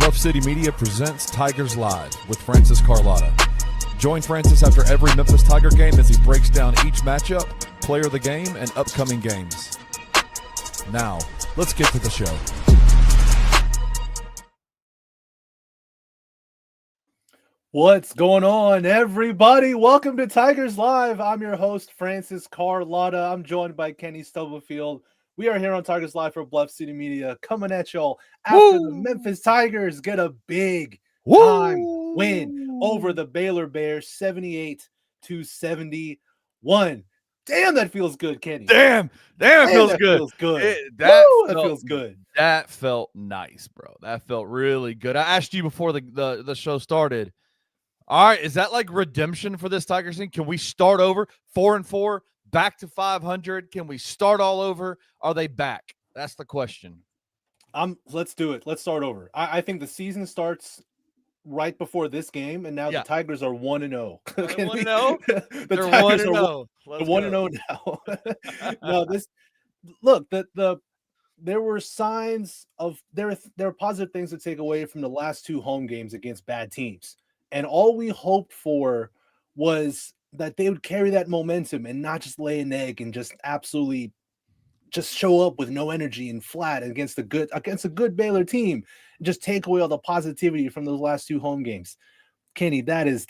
Bluff City Media presents Tigers Live with Francis Carlotta. Join Francis after every Memphis Tiger game as he breaks down each matchup, player of the game, and upcoming games. Now, let's get to the show. What's going on, everybody? Welcome to Tigers Live. I'm your host, Francis Carlotta. I'm joined by Kenny Stubblefield. We are here on Tigers Live for Bluff City Media, coming at y'all after the Memphis Tigers get a big time win over the Baylor Bears, 78-71. Damn, that feels good, Kenny. Damn, it feels good. Feels good. That feels good. That felt nice, bro. That felt really good. I asked you before the show started. All right, is that like redemption for this Tigers team? Can we start over 4-4, back to 500? Can we start all over? Are they back? That's the question. Let's do it. Let's start over. I think the season starts right before this game, and now the Tigers are 1-0. 1-0? The Tigers are 1-0 now. No, there were signs of there are positive things to take away from the last two home games against bad teams. And all we hoped for was that they would carry that momentum and not just lay an egg and just absolutely just show up with no energy and flat against a good Baylor team and just take away all the positivity from those last two home games. Kenny, that is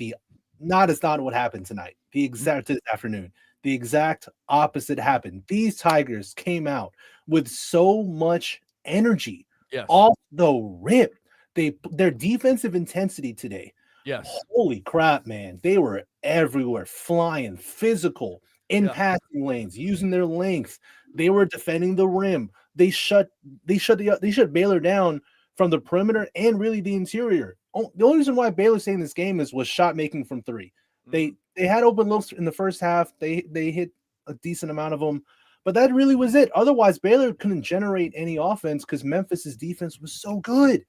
not what happened tonight. This afternoon. The exact opposite happened. These Tigers came out with so much energy off the rip. Their defensive intensity today. Yes. Holy crap, man. They were everywhere, flying, physical, in passing lanes, using their length. They were defending the rim. They shut Baylor down from the perimeter and really the interior. The only reason why Baylor stayed in this game was shot making from three. They had open looks in the first half. They hit a decent amount of them, but that really was it. Otherwise, Baylor couldn't generate any offense because Memphis's defense was so good.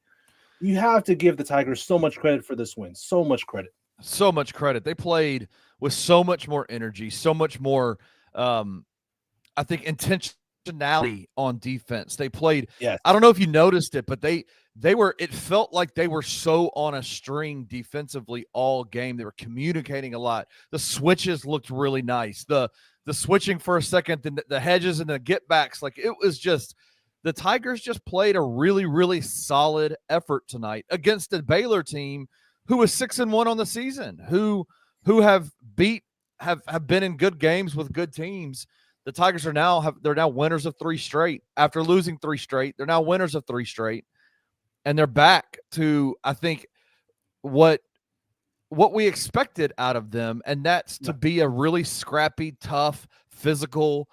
You have to give the Tigers so much credit for this win. So much credit. So much credit. They played with so much more energy, so much more, I think, intentionality on defense. They played. Yes. I don't know if you noticed it, but they were. It felt like they were so on a string defensively all game. They were communicating a lot. The switches looked really nice. The switching for a second, the hedges and the get backs. Like it was just. The Tigers just played a really, really solid effort tonight against a Baylor team who was 6-1 on the season, who have been in good games with good teams. The Tigers are now winners of 3 straight. After losing 3 straight, they're now winners of 3 straight. And they're back to, I think, what we expected out of them, and that's to be a really scrappy, tough, physical,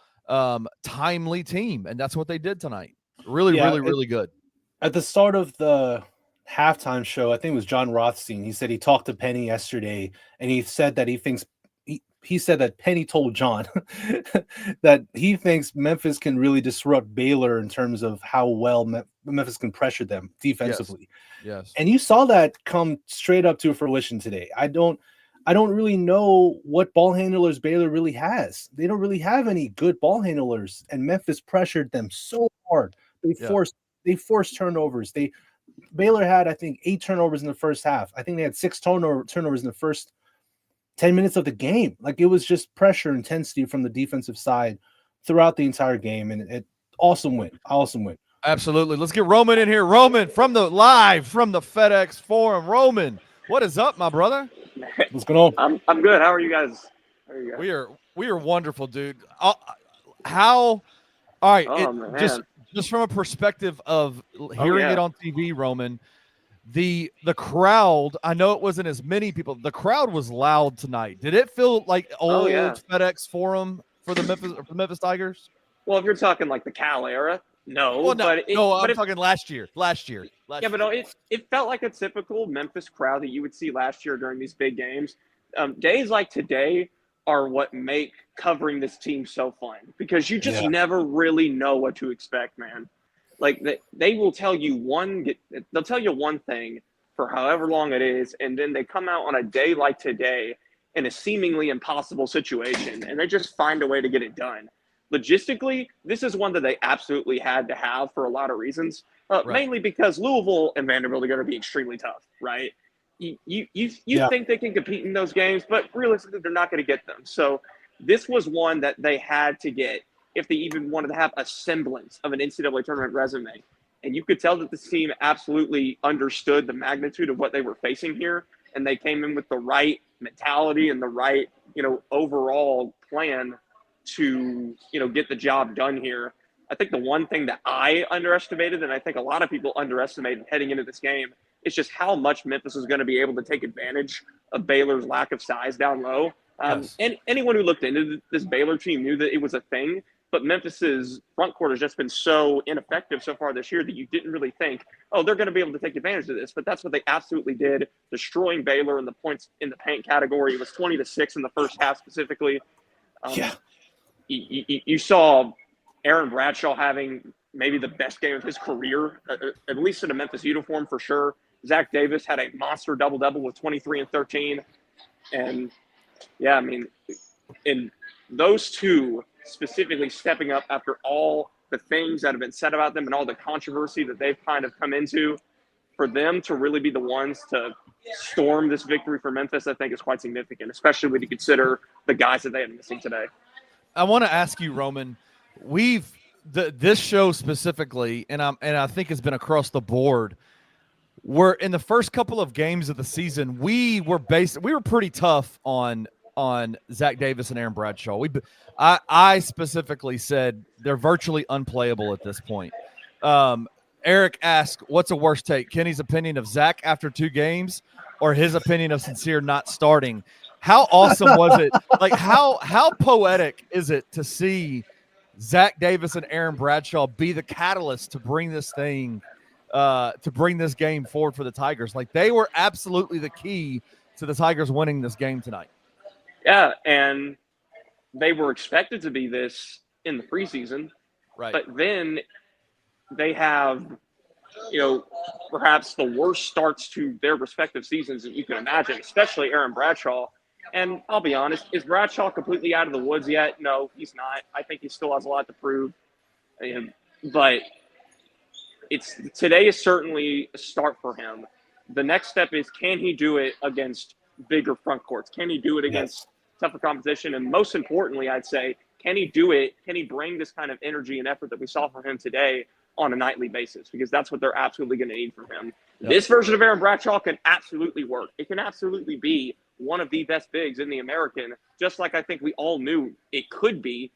timely team. And that's what they did tonight. Really good. At the start of the halftime show, I think it was John Rothstein. He said he talked to Penny yesterday, and he said that he said that Penny told John that he thinks Memphis can really disrupt Baylor in terms of how well Memphis can pressure them defensively. Yes. And you saw that come straight up to fruition today. I don't really know what ball handlers Baylor really has. They don't really have any good ball handlers, and Memphis pressured them so hard. They forced turnovers. Baylor had, I think, 8 turnovers in the first half. I think they had 6 turnovers in the first 10 minutes of the game. Like it was just pressure intensity from the defensive side throughout the entire game, and awesome win. Absolutely. Let's get Roman in here. Roman live from the FedEx Forum. Roman, what is up, my brother? What's going on? I'm good. How are you guys? We are wonderful, dude. All right. Just from a perspective of hearing it on TV, Roman, the crowd, I know it wasn't as many people. The crowd was loud tonight. Did it feel like old FedEx Forum for the Memphis Tigers? Well, if you're talking like the Cal era, no. Well, I'm talking last year. Yeah, but no, it felt like a typical Memphis crowd that you would see last year during these big games. Days like today are what make covering this team so fun because you just never really know what to expect, man. Like they will tell you they'll tell you one thing for however long it is, and then they come out on a day like today in a seemingly impossible situation, and they just find a way to get it done. Logistically, this is one that they absolutely had to have for a lot of reasons. mainly because Louisville and Vanderbilt are going to be extremely tough, right? You think they can compete in those games, but realistically, they're not going to get them. So this was one that they had to get if they even wanted to have a semblance of an NCAA tournament resume. And you could tell that this team absolutely understood the magnitude of what they were facing here, and they came in with the right mentality and the right, overall plan to, get the job done here. I think the one thing that I underestimated, and I think a lot of people underestimated heading into this game, is just how much Memphis was going to be able to take advantage of Baylor's lack of size down low. Yes. And anyone who looked into this Baylor team knew that it was a thing, but Memphis's front court has just been so ineffective so far this year that you didn't really think, oh, they're going to be able to take advantage of this. But that's what they absolutely did, destroying Baylor in the points in the paint category. It was 20-6 in the first half specifically. You saw Aaron Bradshaw having maybe the best game of his career, at least in a Memphis uniform for sure. Zach Davis had a monster double-double with 23 and 13. And, in those two specifically stepping up after all the things that have been said about them and all the controversy that they've kind of come into, for them to really be the ones to storm this victory for Memphis, I think is quite significant, especially when you consider the guys that they had missing today. I want to ask you, Roman, this show specifically, and I think it's been across the board, we're in the first couple of games of the season, we were pretty tough on Zach Davis and Aaron Bradshaw. I specifically said they're virtually unplayable at this point. Eric asked, what's a worse take, Kenny's opinion of Zach after 2 games or his opinion of Sincere not starting? How awesome was it? Like, how poetic is it to see Zach Davis and Aaron Bradshaw be the catalyst to bring this thing, to bring this game forward for the Tigers? Like, they were absolutely the key to the Tigers winning this game tonight. Yeah, and they were expected to be this in the preseason. Right. But then they have, perhaps the worst starts to their respective seasons that you can imagine, especially Aaron Bradshaw. And I'll be honest, is Bradshaw completely out of the woods yet? No, he's not. I think he still has a lot to prove. But today is certainly a start for him. The next step is, can he do it against bigger front courts? Can he do it against tougher competition? And most importantly, I'd say, can he do it? Can he bring this kind of energy and effort that we saw from him today on a nightly basis? Because that's what they're absolutely going to need from him. Yep. This version of Aaron Bradshaw can absolutely work. It can absolutely be one of the best bigs in the American, just like I think we all knew it could be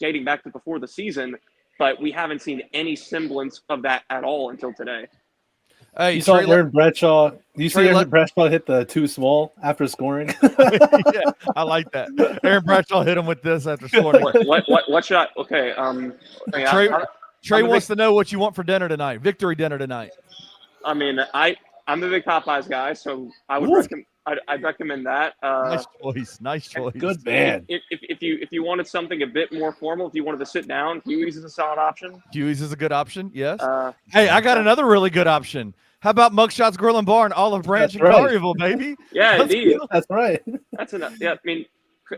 dating back to before the season, but we haven't seen any semblance of that at all until today. Hey, you saw Aaron Bradshaw. You see Aaron Bradshaw hit the too small after scoring? Yeah, I like that. Aaron Bradshaw hit him with this after scoring. What should I? Okay. Trey wants to know what you want for dinner tonight. Victory dinner tonight. I mean, I'm a big Popeyes guy, so I'd recommend that. Nice choice. Good man. If you wanted something a bit more formal, if you wanted to sit down, Huey's is a solid option. Huey's is a good option. Yes. Hey, I got another really good option. How about Mugshots Grill and Bar in Olive Branch and Collierville, baby? Yeah, indeed. That's right. That's enough. Yeah, I mean,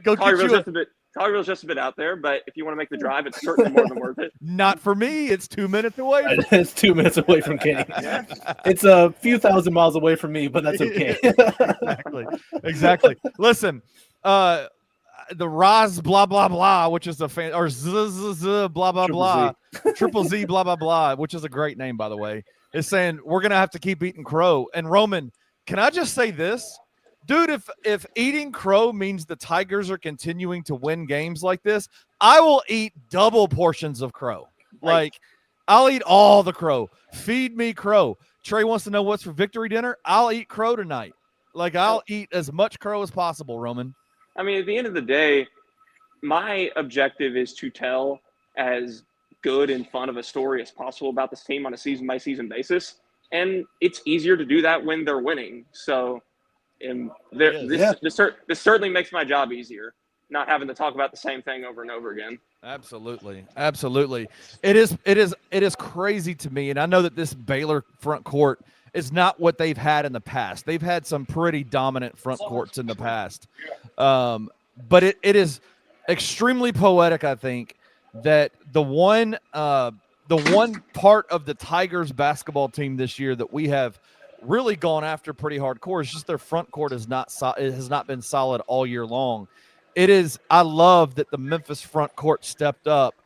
Collierville's just a bit out there, but if you want to make the drive, it's certainly more than worth it. Not for me. It's 2 minutes away. It's 2 minutes away from Kenny. It's a few thousand miles away from me, but that's okay. Exactly. Listen, the Roz blah blah blah, which is a fan, or Z blah blah blah, Triple Z blah blah blah, which is a great name, by the way, is saying we're gonna have to keep eating crow. And Roman, can I just say this? Dude, if eating crow means the Tigers are continuing to win games like this, I will eat double portions of crow. Like, I'll eat all the crow. Feed me crow. Trey wants to know what's for victory dinner. I'll eat crow tonight. Like, I'll eat as much crow as possible, Roman. I mean, at the end of the day, my objective is to tell as good and fun of a story as possible about this team on a season-by-season basis. And it's easier to do that when they're winning. So – and this certainly makes my job easier, not having to talk about the same thing over and over again. Absolutely. It is crazy to me, and I know that this Baylor front court is not what they've had in the past. They've had some pretty dominant front courts in the past, but it is extremely poetic, I think, that the the one part of the Tigers basketball team this year that we have really gone after pretty hardcore is just their front court is not it has not been solid all year long. I love that the Memphis front court stepped up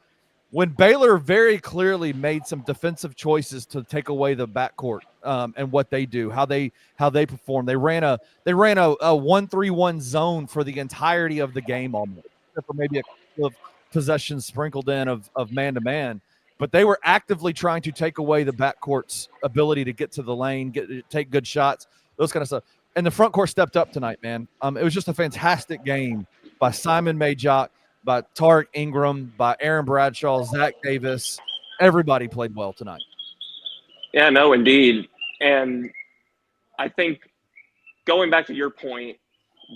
when Baylor very clearly made some defensive choices to take away the backcourt and what they do, how they perform. They ran a 1-3-1 zone for the entirety of the game almost, except for maybe a couple of possessions sprinkled in of man-to-man. But they were actively trying to take away the backcourt's ability to get to the lane, take good shots, those kind of stuff. And the front court stepped up tonight, man. It was just a fantastic game by Simon Majock, by Tarek Ingram, by Aaron Bradshaw, Zach Davis. Everybody played well tonight. Yeah, no, indeed. And I think going back to your point,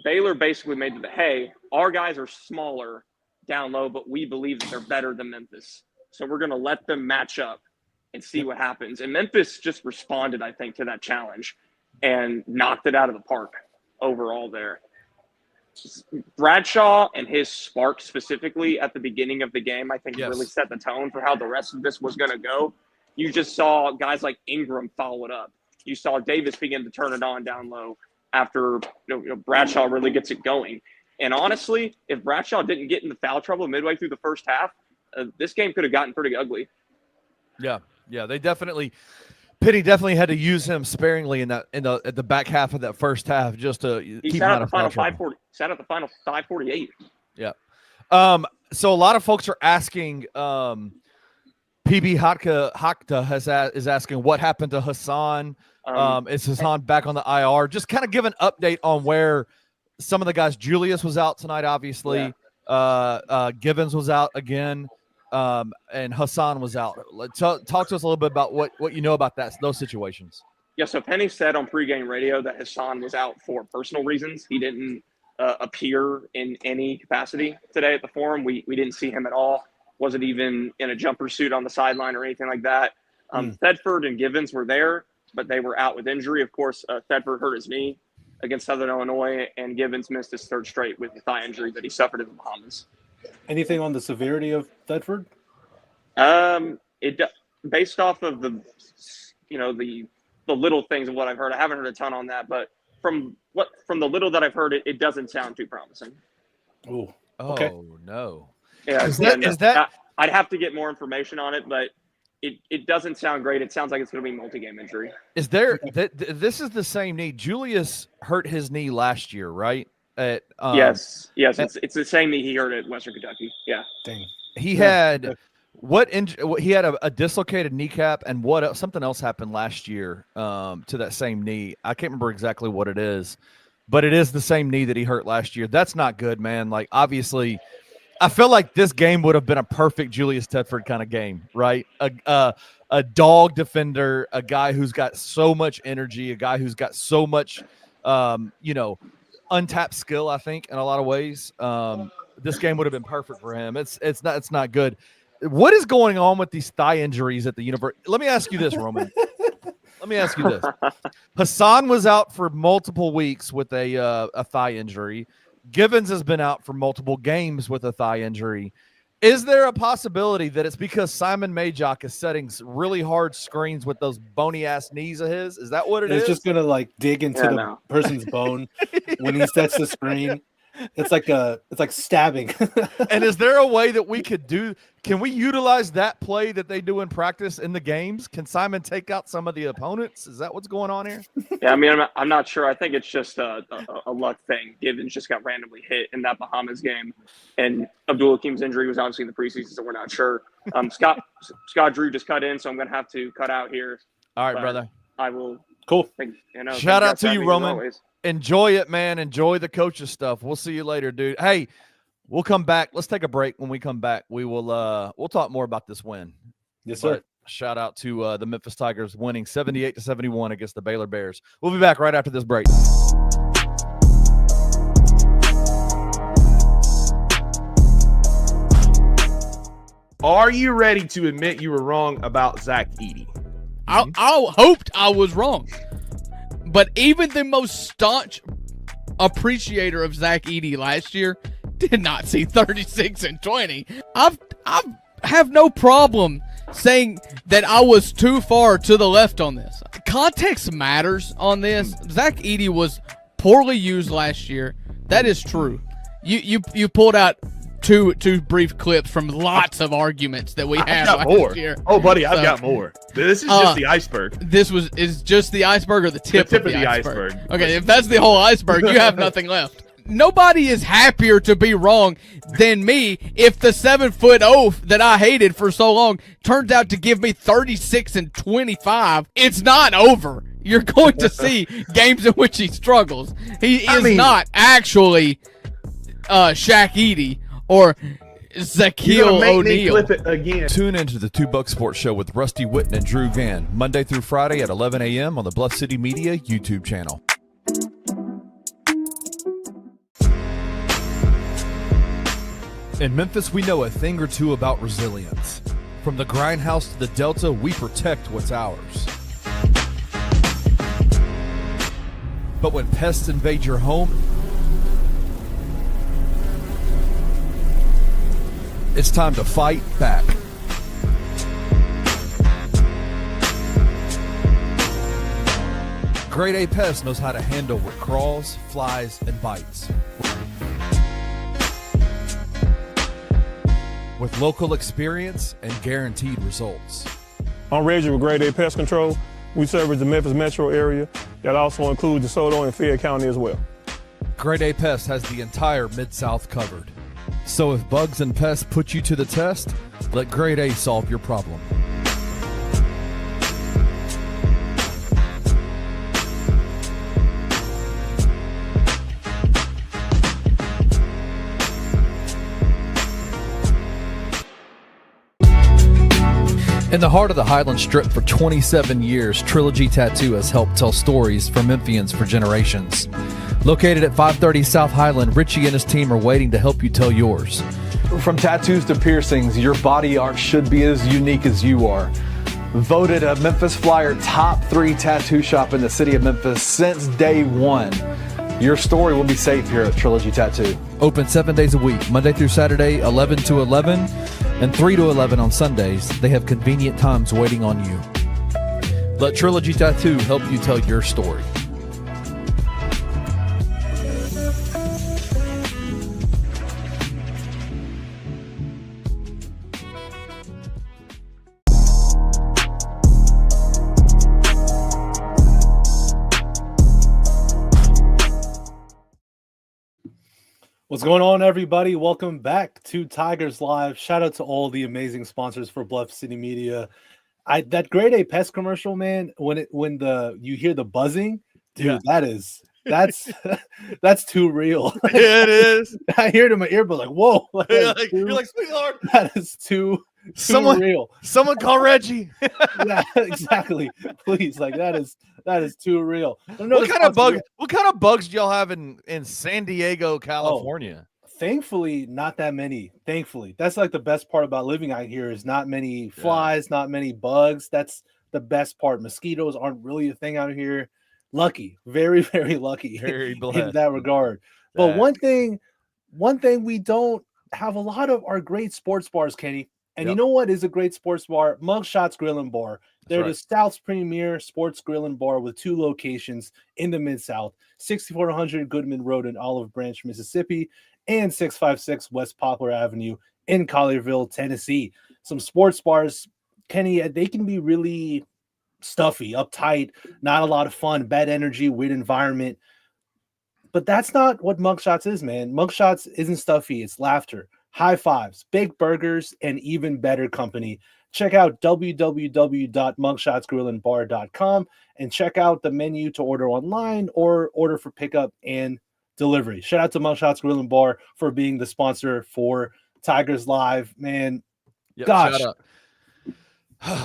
Baylor basically made hey, our guys are smaller down low, but we believe that they're better than Memphis. So we're going to let them match up and see what happens. And Memphis just responded, I think, to that challenge and knocked it out of the park overall there. Bradshaw and his spark specifically at the beginning of the game, I think really set the tone for how the rest of this was going to go. You just saw guys like Ingram follow it up. You saw Davis begin to turn it on down low after Bradshaw really gets it going. And honestly, if Bradshaw didn't get into foul trouble midway through the first half, this game could have gotten pretty ugly. Yeah, they definitely – Penny definitely had to use him sparingly at the back half of that first half just to keep him out of foul trouble. Sat at the final 5:48. Yeah. So a lot of folks are asking PB Hakta is asking what happened to Hassan. Is Hassan back on the IR? Just kind of give an update on where some of the guys. Julius was out tonight, obviously. Yeah. Givens was out again. And Hassan was out. Talk to us a little bit about what you know about those situations. Yeah, so Penny said on pregame radio that Hassan was out for personal reasons. He didn't appear in any capacity today at the Forum. We didn't see him at all. Wasn't even in a jumper suit on the sideline or anything like that. Thedford and Givens were there, but they were out with injury. Of course, Thedford hurt his knee against Southern Illinois, and Givens missed his third straight with the thigh injury that he suffered in the Bahamas. Anything on the severity of Thedford? Based off of the little things of what I've heard, I haven't heard a ton on that, but from the little that I've heard, it doesn't sound too promising. Ooh. Okay. Oh no. Yeah. Is that? I'd have to get more information on it, but it doesn't sound great. It sounds like it's going to be multi-game injury. Is there? This is the same knee. Julius hurt his knee last year, right? Yes, it's the same knee he hurt at Western Kentucky. Yeah, dang. He had he had a dislocated kneecap, and something else happened last year to that same knee. I can't remember exactly what it is, but it is the same knee that he hurt last year. That's not good, man. Like obviously, I feel like this game would have been a perfect Julius Tedford kind of game, right? A dog defender, a guy who's got so much energy, a guy who's got so much, untapped skill, I think, in a lot of ways. This game would have been perfect for him. It's not good. What is going on with these thigh injuries at the university? Let me ask you this, Roman. Let me ask you this. Hassan was out for multiple weeks with a thigh injury. Givens has been out for multiple games with a thigh injury. Is there a possibility that it's because Simon Majock is setting really hard screens with those bony ass knees of his? Is that what it is? It's just gonna dig into the person's bone when he sets the screen. It's like stabbing. And is there a way that can we utilize that play that they do in practice in the games? Can Simon take out some of the opponents? Is that what's going on here? Yeah, I mean, I'm not sure. I think it's just a luck thing. Givens just got randomly hit in that Bahamas game. And Abdul Hakim's injury was obviously in the preseason, so we're not sure. Scott Drew just cut in, so I'm going to have to cut out here. All right, brother. I will. Cool. Shout out to you, Roman. Enjoy it, man. Enjoy the coach's stuff. We'll see you later, dude. Hey, we'll come back. Let's take a break. When we come back, we'll talk more about this win. Yes, sir. But shout out to the Memphis Tigers winning 78-71 against the Baylor Bears. We'll be back right after this break. Are you ready to admit you were wrong about Zack Edey? I hoped I was wrong. But even the most staunch appreciator of Zack Edey last year did not see 36 and 20. I have no problem saying that I was too far to the left on this. Context matters on this. Zack Edey was poorly used last year. That is true. You pulled out two brief clips from lots of arguments that we had last year. Oh, buddy, I've got more. This is just the iceberg. Is just the iceberg or the tip of the iceberg. Okay, if that's the whole iceberg, you have nothing left. Nobody is happier to be wrong than me if the 7-foot oaf that I hated for so long turns out to give me 36 and 25. It's not over. You're going to see games in which he struggles. He is not actually Shaq Edey or Shaquille O'Neal. Flip it again. Tune into the 2 Buck Sports Show with Rusty Witten and Drew Gann, Monday through Friday at 11 a.m. on the Bluff City Media YouTube channel. In Memphis, we know a thing or two about resilience. From the grindhouse to the Delta, we protect what's ours. But when pests invade your home, it's time to fight back. Grade A Pest knows how to handle what crawls, flies, and bites. With local experience and guaranteed results. I'm Reggie with Grade A Pest Control. We service the Memphis metro area. That also includes DeSoto and Fayette County as well. Grade A Pest has the entire Mid-South covered. So if bugs and pests put you to the test, let Grade A solve your problem. In the heart of the Highland Strip for 27 years, Trilogy Tattoo has helped tell stories for Memphians for generations. Located at 530 South Highland, Richie and his team are waiting to help you tell yours. From tattoos to piercings, your body art should be as unique as you are. Voted a Memphis Flyer top 3 tattoo shop in the city of Memphis since day one. Your story will be safe here at Trilogy Tattoo. Open 7 days a week, Monday through Saturday, 11 to 11, and 3 to 11 on Sundays. They have convenient times waiting on you. Let Trilogy Tattoo help you tell your story. What's going on, everybody? Welcome back to Tigers Live. Shout out to all the amazing sponsors for Bluff City Media. That Grade A Pest commercial, man, when you hear the buzzing, dude, that's too real. It is. I hear it in my ear, but like, whoa, You're like, sweetheart, that is too real. Someone call Reggie. Yeah, exactly. Please, like that is too real. What kind of bugs do y'all have in San Diego, California? Thankfully, not that many. Thankfully, that's like the best part about living out here is not many flies, not many bugs. That's the best part. Mosquitoes aren't really a thing out here. Lucky, very, very lucky in that regard. But one thing we don't have a lot of are great sports bars, Kenny. And you know what is a great sports bar? Mugshots Grill and Bar. They're the South's premier sports grill and bar with 2 locations in the Mid-South, 6400 Goodman Road in Olive Branch, Mississippi, and 656 West Poplar Avenue in Collierville, Tennessee. Some sports bars, Kenny, they can be really stuffy, uptight, not a lot of fun, bad energy, weird environment. But that's not what Mugshots is, man. Mugshots isn't stuffy. It's laughter, high fives, big burgers, and even better company. Check out www.mugshotsgrillandbar.com and check out the menu to order online or order for pickup and delivery. Shout out to Mugshots Grill and Bar for being the sponsor for Tigers Live, man. Gosh,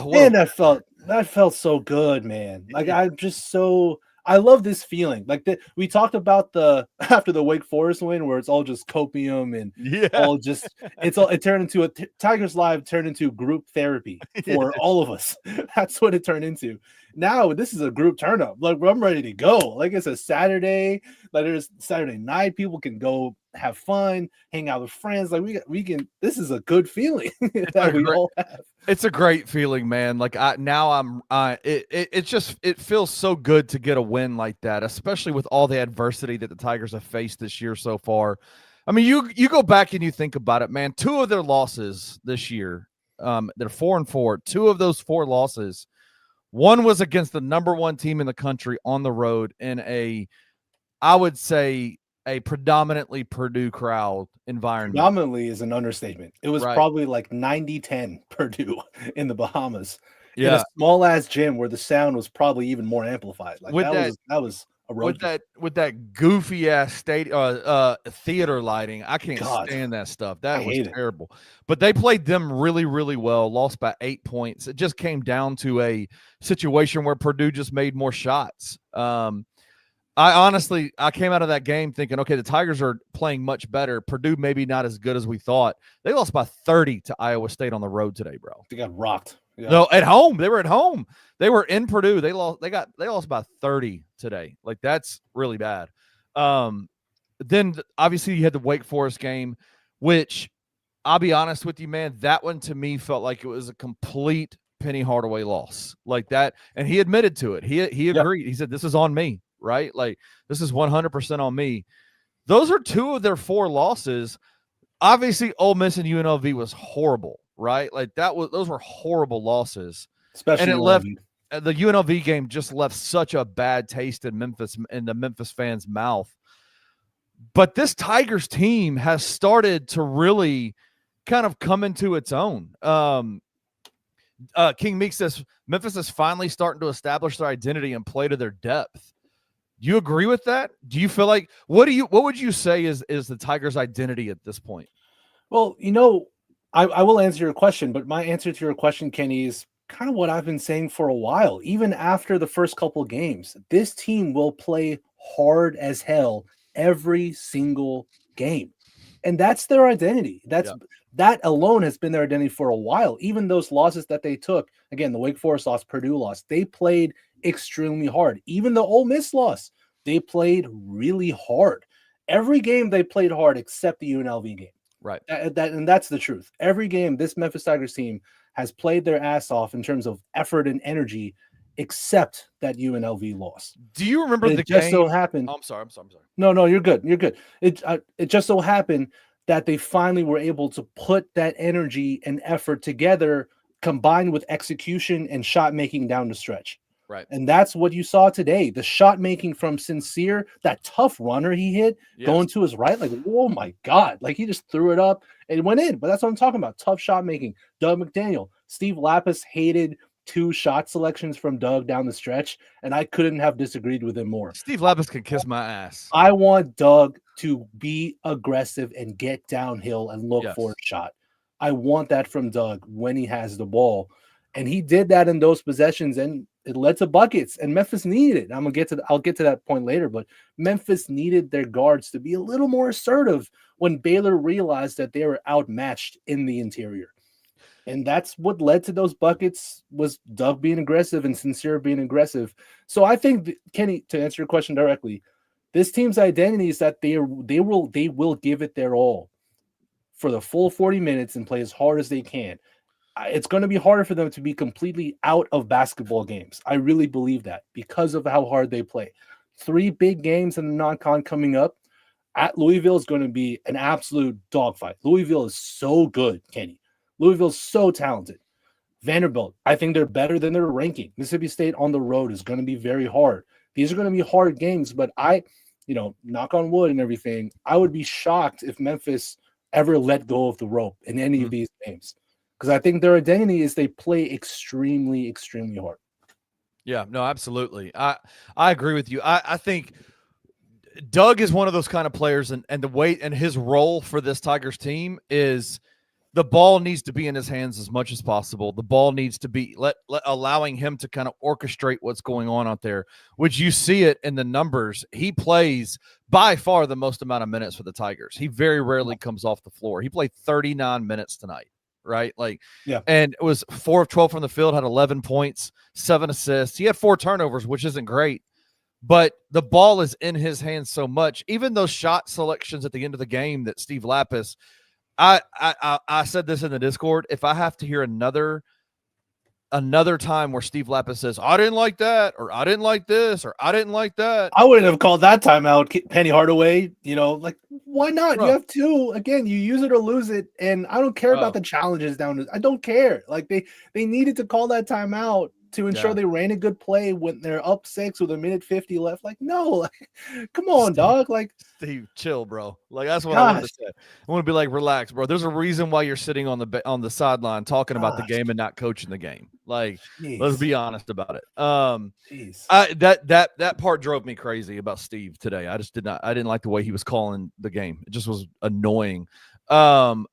man, that felt so good, man. Like I love this feeling. Like that we talked about after the Wake Forest win, where it's all just copium and it turned into Tigers Live turned into group therapy for all of us. That's what it turned into. Now this is a group turn up. Like I'm ready to go. Like it's a Saturday. Like there's Saturday night. People can go have fun, hang out with friends. Like we can. This is a good feeling that all have. It's a great feeling, man. Like it feels so good to get a win like that, especially with all the adversity that the Tigers have faced this year so far. I mean, you go back and you think about it, man. 2 of their losses this year, they're 4-4. 2 of those 4 losses, one was against the number 1 team in the country on the road in I would say, a predominantly Purdue crowd environment. Predominantly is an understatement. It was probably like 90-10 Purdue in the Bahamas. In a small ass gym where the sound was probably even more amplified. Like that was a road with that goofy ass theater lighting. I can't stand that stuff. That was terrible. But they played them really, really well, lost by 8 points. It just came down to a situation where Purdue just made more shots. I came out of that game thinking, okay, the Tigers are playing much better. Purdue maybe not as good as we thought. They lost by 30 to Iowa State on the road today, bro. They got rocked. Yeah. No, at home. They were at home. They were in Purdue. They lost by 30 today. Like, that's really bad. Then obviously you had the Wake Forest game, which I'll be honest with you, man, that one to me felt like it was a complete Penny Hardaway loss like that. And he admitted to it. He agreed. He said, this is on me. Right? Like, this is 100% on me. Those are 2 of their 4 losses. Obviously, Ole Miss and UNLV was horrible, right? Like, those were horrible losses. Especially, and it left the UNLV game just left such a bad taste in the Memphis fans' mouth. But this Tigers team has started to really kind of come into its own. King Meek says Memphis is finally starting to establish their identity and play to their depth. Do you agree with that? Do you feel like what would you say is the Tigers' identity at this point? Well, I will answer your question, but my answer to your question, Kenny, is kind of what I've been saying for a while. Even after the first couple games, this team will play hard as hell every single game. And that's their identity. That alone has been their identity for a while. Even those losses that they took, again, the Wake Forest loss, Purdue loss, they played extremely hard. Even the Ole Miss loss, they played really hard. Every game they played hard except the UNLV game. Right. And that's the truth. Every game this Memphis Tigers team has played their ass off in terms of effort and energy, except that UNLV loss. Do you remember the game? So happened. I'm sorry. No, you're good. You're good. It just so happened that they finally were able to put that energy and effort together, combined with execution and shot making down the stretch. Right. And that's what you saw today. The shot making from Sincere, that tough runner he hit, going to his right, like, oh my God. Like, he just threw it up and it went in. But that's what I'm talking about. Tough shot making. Doug McDaniel. Steve Lapis hated 2 shot selections from Doug down the stretch, and I couldn't have disagreed with him more. Steve Lapis can kiss my ass. I want Doug to be aggressive and get downhill and look for a shot. I want that from Doug when he has the ball. And he did that in those possessions, and it led to buckets, and Memphis needed it. I'll get to that point later, but Memphis needed their guards to be a little more assertive when Baylor realized that they were outmatched in the interior. And that's what led to those buckets, was Doug being aggressive and Sincere being aggressive. So I think, Kenny, to answer your question directly, this team's identity is that they will give it their all for the full 40 minutes and play as hard as they can. It's going to be harder for them to be completely out of basketball games. I really believe that, because of how hard they play. 3 big games in the non-con coming up. At Louisville is going to be an absolute dogfight. Louisville is so good, Kenny. Louisville's so talented. Vanderbilt, I think they're better than their ranking. Mississippi State on the road is going to be very hard. These are going to be hard games, but knock on wood and everything, I would be shocked if Memphis ever let go of the rope in any of these games. Because I think their identity is they play extremely, extremely hard. Yeah, no, absolutely. I agree with you. I think Doug is one of those kind of players, and the weight and his role for this Tigers team is the ball needs to be in his hands as much as possible. The ball needs to be allowing him to kind of orchestrate what's going on out there, which you see it in the numbers. He plays by far the most amount of minutes for the Tigers. He very rarely comes off the floor. He played 39 minutes tonight. Right. And it was 4 of 12 from the field, had 11 points, 7 assists. He had 4 turnovers, which isn't great, but the ball is in his hands so much. Even those shot selections at the end of the game that Steve Lapis, I said this in the Discord. If I have to hear another time where Steve Lapis says, I didn't like that, or I didn't like this, or I didn't like that, I wouldn't have called that timeout, Penny Hardaway. Like, why not? Bro. You have two. Again, you use it or lose it. And I don't care about the challenges down. I don't care. Like, they needed to call that timeout to ensure they ran a good play when they're up 6 with a minute 50 left. Like, no, like, come on, dog. Like, Steve, chill, bro. Like, that's what I want to say. I want to be like, relax, bro. There's a reason why you're sitting on the sideline talking about the game and not coaching the game. Like, let's be honest about it. That part drove me crazy about Steve today. I didn't like the way he was calling the game. It just was annoying. But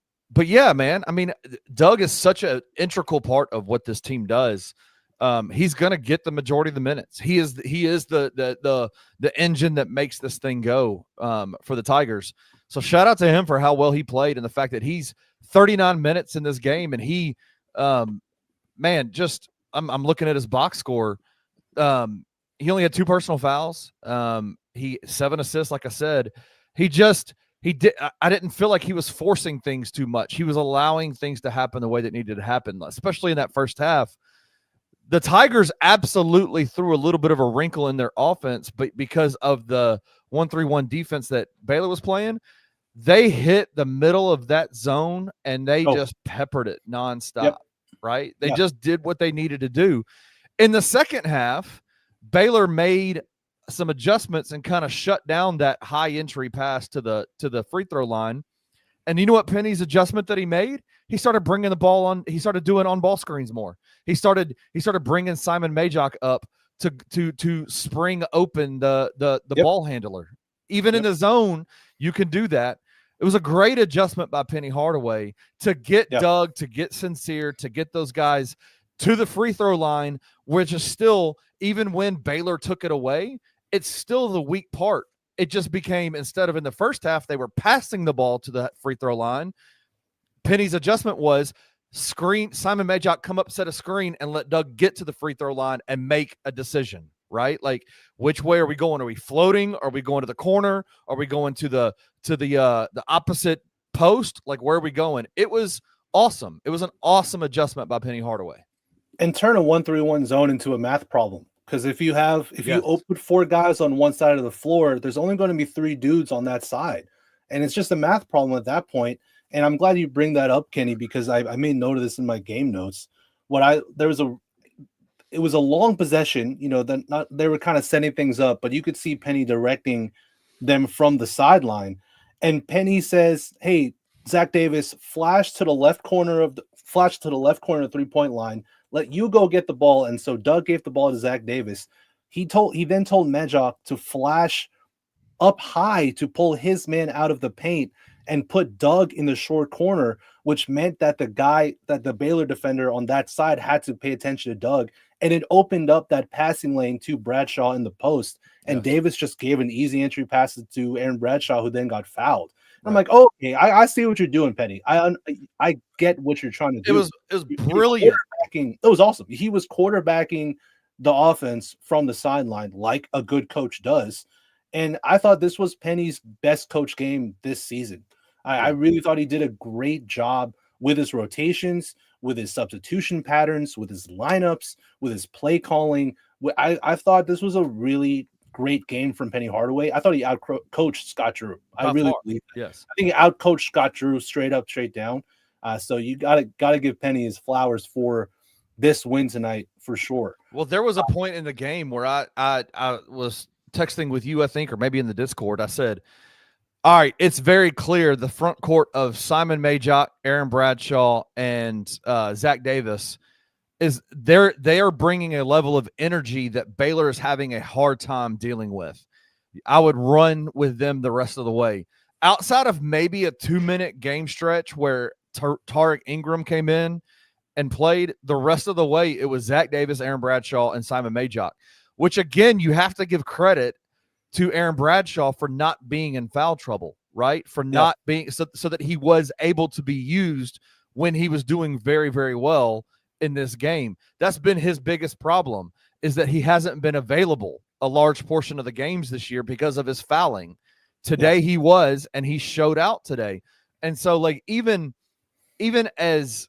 yeah, man, I mean, Doug is such an integral part of what this team does. He's going to get the majority of the minutes. He is the engine that makes this thing go for the Tigers. So shout out to him for how well he played and the fact that he's 39 minutes in this game. And he, man, just I'm looking at his box score. He only had 2 personal fouls. He 7 assists. Like I said, I didn't feel like he was forcing things too much. He was allowing things to happen the way that needed to happen, especially in that first half. The Tigers absolutely threw a little bit of a wrinkle in their offense, but because of the 1-3-1 defense that Baylor was playing, they hit the middle of that zone and they just peppered it nonstop, right? They just did what they needed to do. In the second half, Baylor made some adjustments and kind of shut down that high entry pass to the free throw line. And you know what Penny's adjustment that he made? He started bringing the ball on. He started doing on-ball screens more. He started bringing Simon Majok up to spring open the ball handler. Even in the zone, you can do that. It was a great adjustment by Penny Hardaway to get Doug, to get Sincere, to get those guys to the free throw line, which is still, even when Baylor took it away, it's still the weak part. It just became, instead of in the first half, they were passing the ball to the free throw line. Penny's adjustment was screen Simon Majok come up, set a screen, and let Doug get to the free throw line and make a decision, right? Like, which way are we going? Are we floating? Are we going to the corner? Are we going to the opposite post? Like, where are we going? It was awesome. It was an awesome adjustment by Penny Hardaway. And turn a 1-3-1 zone into a math problem. Because if you open 4 guys on one side of the floor, there's only going to be 3 dudes on that side. And it's just a math problem at that point. And I'm glad you bring that up, Kenny, because I made note of this in my game notes. It was a long possession, they were kind of setting things up, but you could see Penny directing them from the sideline. And Penny says, hey, Zach Davis, flash to the left corner of the 3-point line. Let you go get the ball. And so Doug gave the ball to Zach Davis. He then told Majok to flash up high to pull his man out of the paint and put Doug in the short corner, which meant that the Baylor defender on that side had to pay attention to Doug. And it opened up that passing lane to Bradshaw in the post. And Davis just gave an easy entry pass to Aaron Bradshaw, who then got fouled. I'm like, okay, I see what you're doing, Penny. I get what you're trying to do. It was brilliant. It was awesome. He was quarterbacking the offense from the sideline like a good coach does. And I thought this was Penny's best coach game this season. I really thought he did a great job with his rotations, with his substitution patterns, with his lineups, with his play calling. I thought this was a really great game from Penny Hardaway. I thought he outcoached Scott Drew. I really believe that. Yes. I think he outcoached Scott Drew straight up, straight down. So you gotta give Penny his flowers for this win tonight for sure. Well, there was a point in the game where I was texting with you, I think, or maybe in the Discord. I said, all right, it's very clear the front court of Simon Majok, Aaron Bradshaw, and Zach Davis they are bringing a level of energy that Baylor is having a hard time dealing with. I would run with them the rest of the way. Outside of maybe a 2-minute game stretch where Tarek Ingram came in and played, the rest of the way it was Zach Davis, Aaron Bradshaw, and Simon Majok, which, again, you have to give credit to Aaron Bradshaw for not being in foul trouble, right? For not being so that he was able to be used when he was doing very, very well in this game. That's been his biggest problem, is that he hasn't been available a large portion of the games this year because of his fouling. Today he was, and he showed out today. And so, like, even as,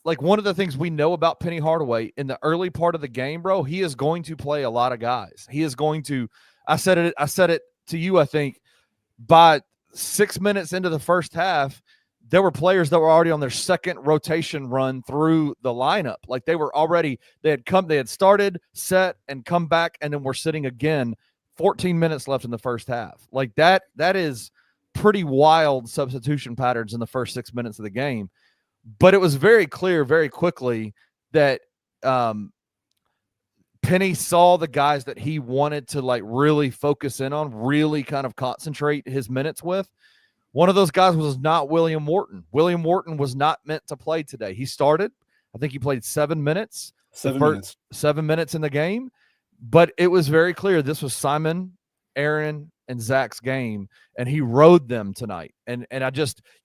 like, one of the things we know about Penny Hardaway in the early part of the game, bro, he is going to play a lot of guys. He is going to, I said it to you, I think, by 6 minutes into the first half, there were players that were already on their second rotation run through the lineup. Like, they had started, set, and come back, and then were sitting again. 14 minutes left in the first half. Like, that is pretty wild substitution patterns in the first 6 minutes of the game. But it was very clear very quickly that Penny saw the guys that he wanted to, like, really focus in on, really kind of concentrate his minutes with. One of those guys was not William Wharton. William Wharton was not meant to play today. He started. I think he played 7 minutes. 7 minutes. 7 minutes in the game. But it was very clear this was Simon, Aaron, and Zach's game, and he rode them tonight. And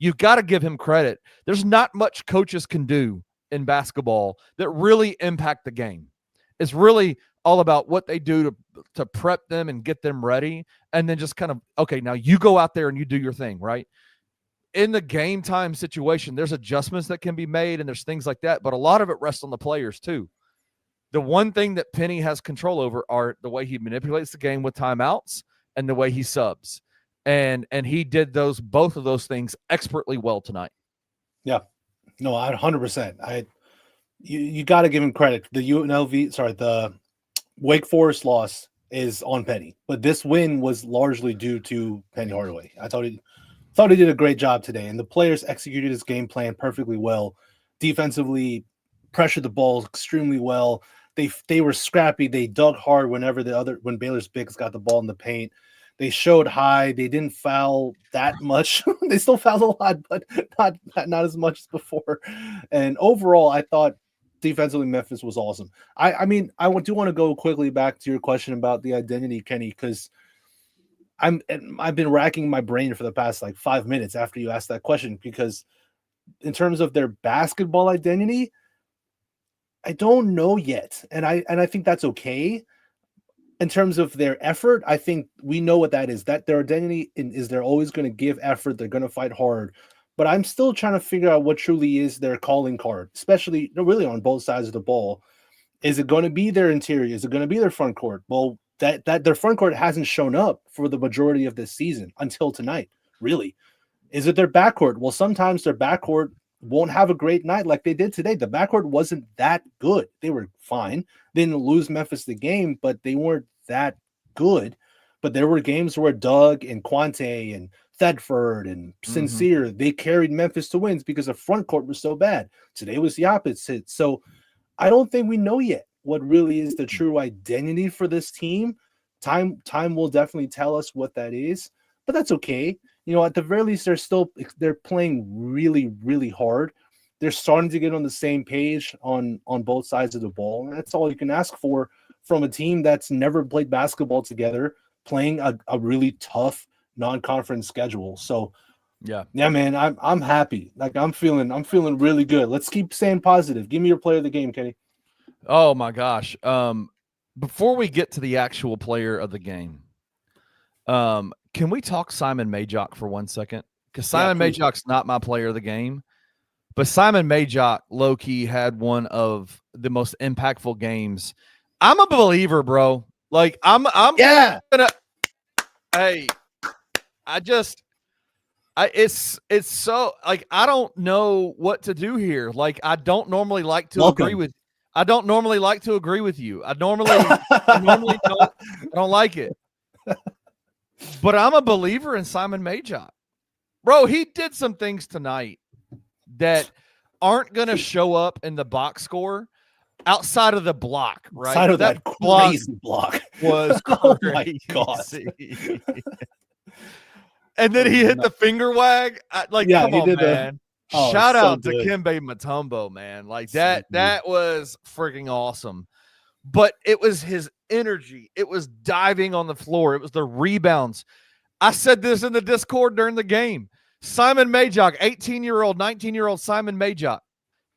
you've got to give him credit. There's not much coaches can do in basketball that really impact the game. It's really all about what they do to prep them and get them ready, and then just kind of, okay, now you go out there and you do your thing, right? In the game time situation, there's adjustments that can be made, and there's things like that, but a lot of it rests on the players too. The one thing that Penny has control over are the way he manipulates the game with timeouts and the way he subs. And he did both of those things expertly well tonight. Yeah. No, 100%. You got to give him credit. The Wake Forest loss is on Penny, but this win was largely due to Penny Hardaway. I thought he did a great job today, and the players executed his game plan perfectly well. Defensively, pressured the ball extremely well. They were scrappy. They dug hard when Baylor's bigs got the ball in the paint. They showed high. They didn't foul that much. They still fouled a lot, but not as much as before. And overall, I thought defensively Memphis was awesome. I mean, I do want to go quickly back to your question about the identity, Kenny, because I've been racking my brain for the past like 5 minutes after you asked that question, because in terms of their basketball identity, I don't know yet. And I think that's okay. In terms of their effort, I think we know what that is. That their identity is they're always going to give effort. They're going to fight hard. But I'm still trying to figure out what truly is their calling card, especially really on both sides of the ball. Is it going to be their interior? Is it going to be their front court? Well, that their front court hasn't shown up for the majority of this season until tonight, really. Is it their backcourt? Well, sometimes their backcourt won't have a great night like they did today. The backcourt wasn't that good. They were fine. They didn't lose Memphis the game, but they weren't that good. But there were games where Doug and Quante and Thedford and Sincere, they carried Memphis to wins because the front court was so bad. Today was the opposite. So I don't think we know yet what really is the true identity for this team. Time will definitely tell us what that is, but that's okay. You know, at the very least, they're playing really, really hard. They're starting to get on the same page on both sides of the ball. And that's all you can ask for from a team that's never played basketball together, playing a really tough non-conference schedule. So yeah, man, I'm happy. Like I'm feeling really good. Let's keep staying positive. Give me your player of the game, Kenny. Oh my gosh. Before we get to the actual player of the game, can we talk Simon Majock for 1 second? Because Simon Majock's not my player of the game, but Simon Majock low-key had one of the most impactful games. I'm a believer, bro. Like I'm gonna. Hey, it's so like I don't know what to do here. Like I don't normally like to agree with. I don't normally like to agree with you. I normally don't like it. But I'm a believer in Simon Majock. Bro, he did some things tonight that aren't going to show up in the box score outside of the block, right? Outside of that crazy block was crazy. Oh my God. And then he hit the finger wag. Come on, man. Shout out to Kembe Mutombo, man. Like that was freaking awesome. But it was his energy. It was diving on the floor. It was the rebounds. I said this in the Discord during the game. Simon Majock, 18-year-old, 19-year-old Simon Majock,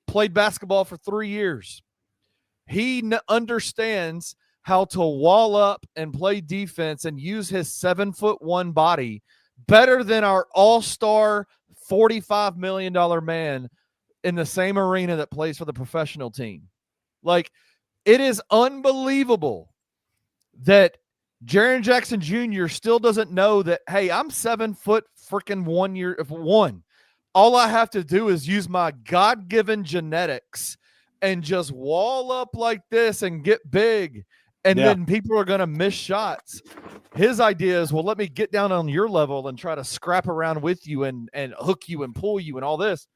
played basketball for 3 years. He understands how to wall up and play defense and use his 7'1" body better than our all-star $45 million man in the same arena that plays for the professional team. Like, it is unbelievable that Jaren Jackson Jr. still doesn't know that, hey, I'm 7 foot freaking 1 year of one. All I have to do is use my God-given genetics and just wall up like this and get big. And then people are going to miss shots. His idea is, well, let me get down on your level and try to scrap around with you and hook you and pull you and all this.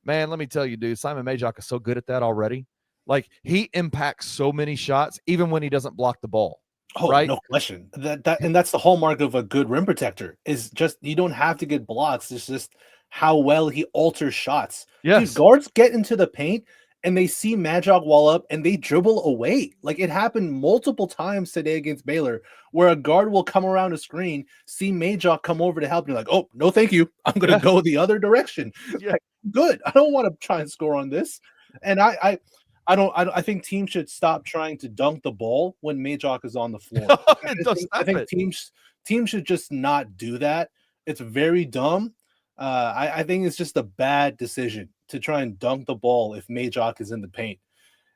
Man, let me tell you, dude, Simon Majock is so good at that already. Like, he impacts so many shots, even when he doesn't block the ball. Oh, right? No question. And that's the hallmark of a good rim protector, is just you don't have to get blocks. It's just how well he alters shots. Yes. Dude, guards get into the paint and they see Majock wall up and they dribble away. Like, it happened multiple times today against Baylor, where a guard will come around a screen, see Majock come over to help, and you're like, oh, no, thank you. I'm going to go the other direction. Yeah. Like, good. I don't want to try and score on this. And I think teams should stop trying to dunk the ball when Majock is on the floor. I think teams should just not do that. It's very dumb. I think it's just a bad decision to try and dunk the ball if Majock is in the paint.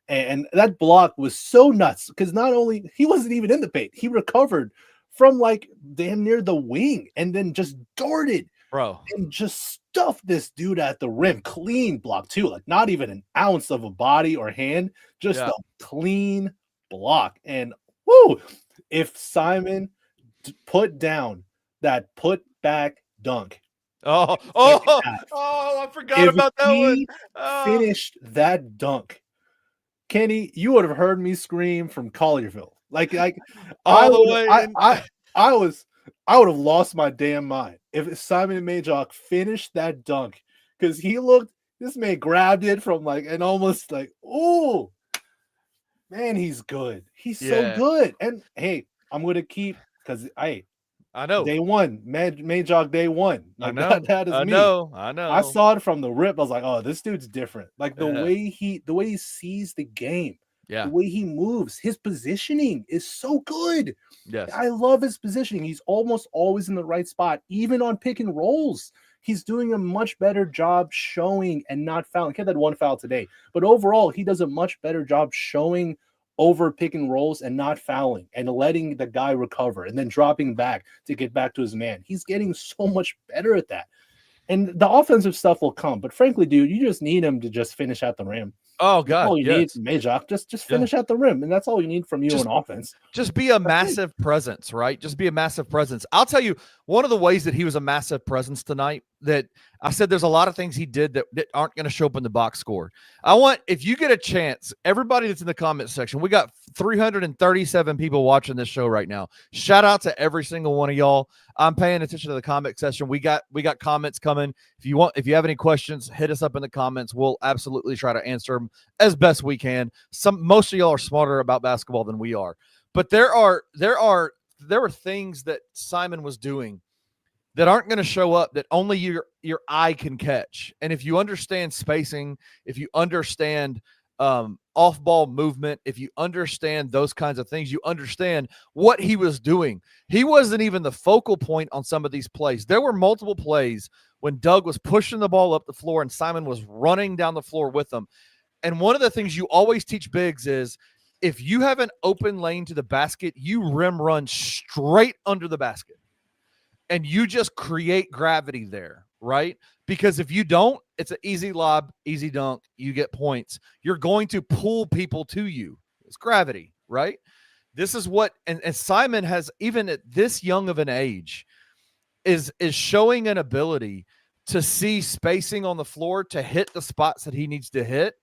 And that block was so nuts, because not only he wasn't even in the paint, he recovered from like damn near the wing and then just darted, bro, and just stuffed this dude at the rim. Clean block too, like not even an ounce of a body or hand, just a clean block. And whoo, if Simon put down that put back dunk. I forgot about that one. Finished that dunk, Kenny, you would have heard me scream from Collierville. Like I would have lost my damn mind if Simon Majock finished that dunk, because this man grabbed it from and almost like, oh man, he's good. He's so good. And hey, I'm gonna keep, because I know day one, Majock day one. Like, that is me. I know. I saw it from the rip. I was like, oh, this dude's different. Like the way he sees the game, the way he moves, his positioning is so good. Yes, I love his positioning. He's almost always in the right spot, even on pick and rolls. He's doing a much better job showing and not fouling. He had that one foul today, but overall, he does a much better job showing over pick and rolls and not fouling and letting the guy recover and then dropping back to get back to his man. He's getting so much better at that. And the offensive stuff will come. But frankly, dude, you just need him to just finish at the rim. Oh, God. That's all you need from Majock. Just finish at the rim. And that's all you need from you on offense. Just be a massive presence, right? Just be a massive presence. I'll tell you, one of the ways that he was a massive presence tonight, that I said there's a lot of things he did that aren't going to show up in the box score. If you get a chance, everybody that's in the comment section, we got 337 people watching this show right now. Shout out to every single one of y'all. I'm paying attention to the comment section. We got comments coming. If you have any questions, hit us up in the comments. We'll absolutely try to answer them as best we can. Most of y'all are smarter about basketball than we are. But there were things that Simon was doing that aren't going to show up, that only your eye can catch. And if you understand spacing, if you understand off-ball movement, if you understand those kinds of things, you understand what he was doing. He wasn't even the focal point on some of these plays. There were multiple plays when Doug was pushing the ball up the floor and Simon was running down the floor with them. And one of the things you always teach bigs is, if you have an open lane to the basket, you rim run straight under the basket. And you just create gravity there, right? Because if you don't, it's an easy lob, easy dunk, you get points. You're going to pull people to you. It's gravity, right? This is what, and Simon has, even at this young of an age, is showing an ability to see spacing on the floor, to hit the spots that he needs to hit.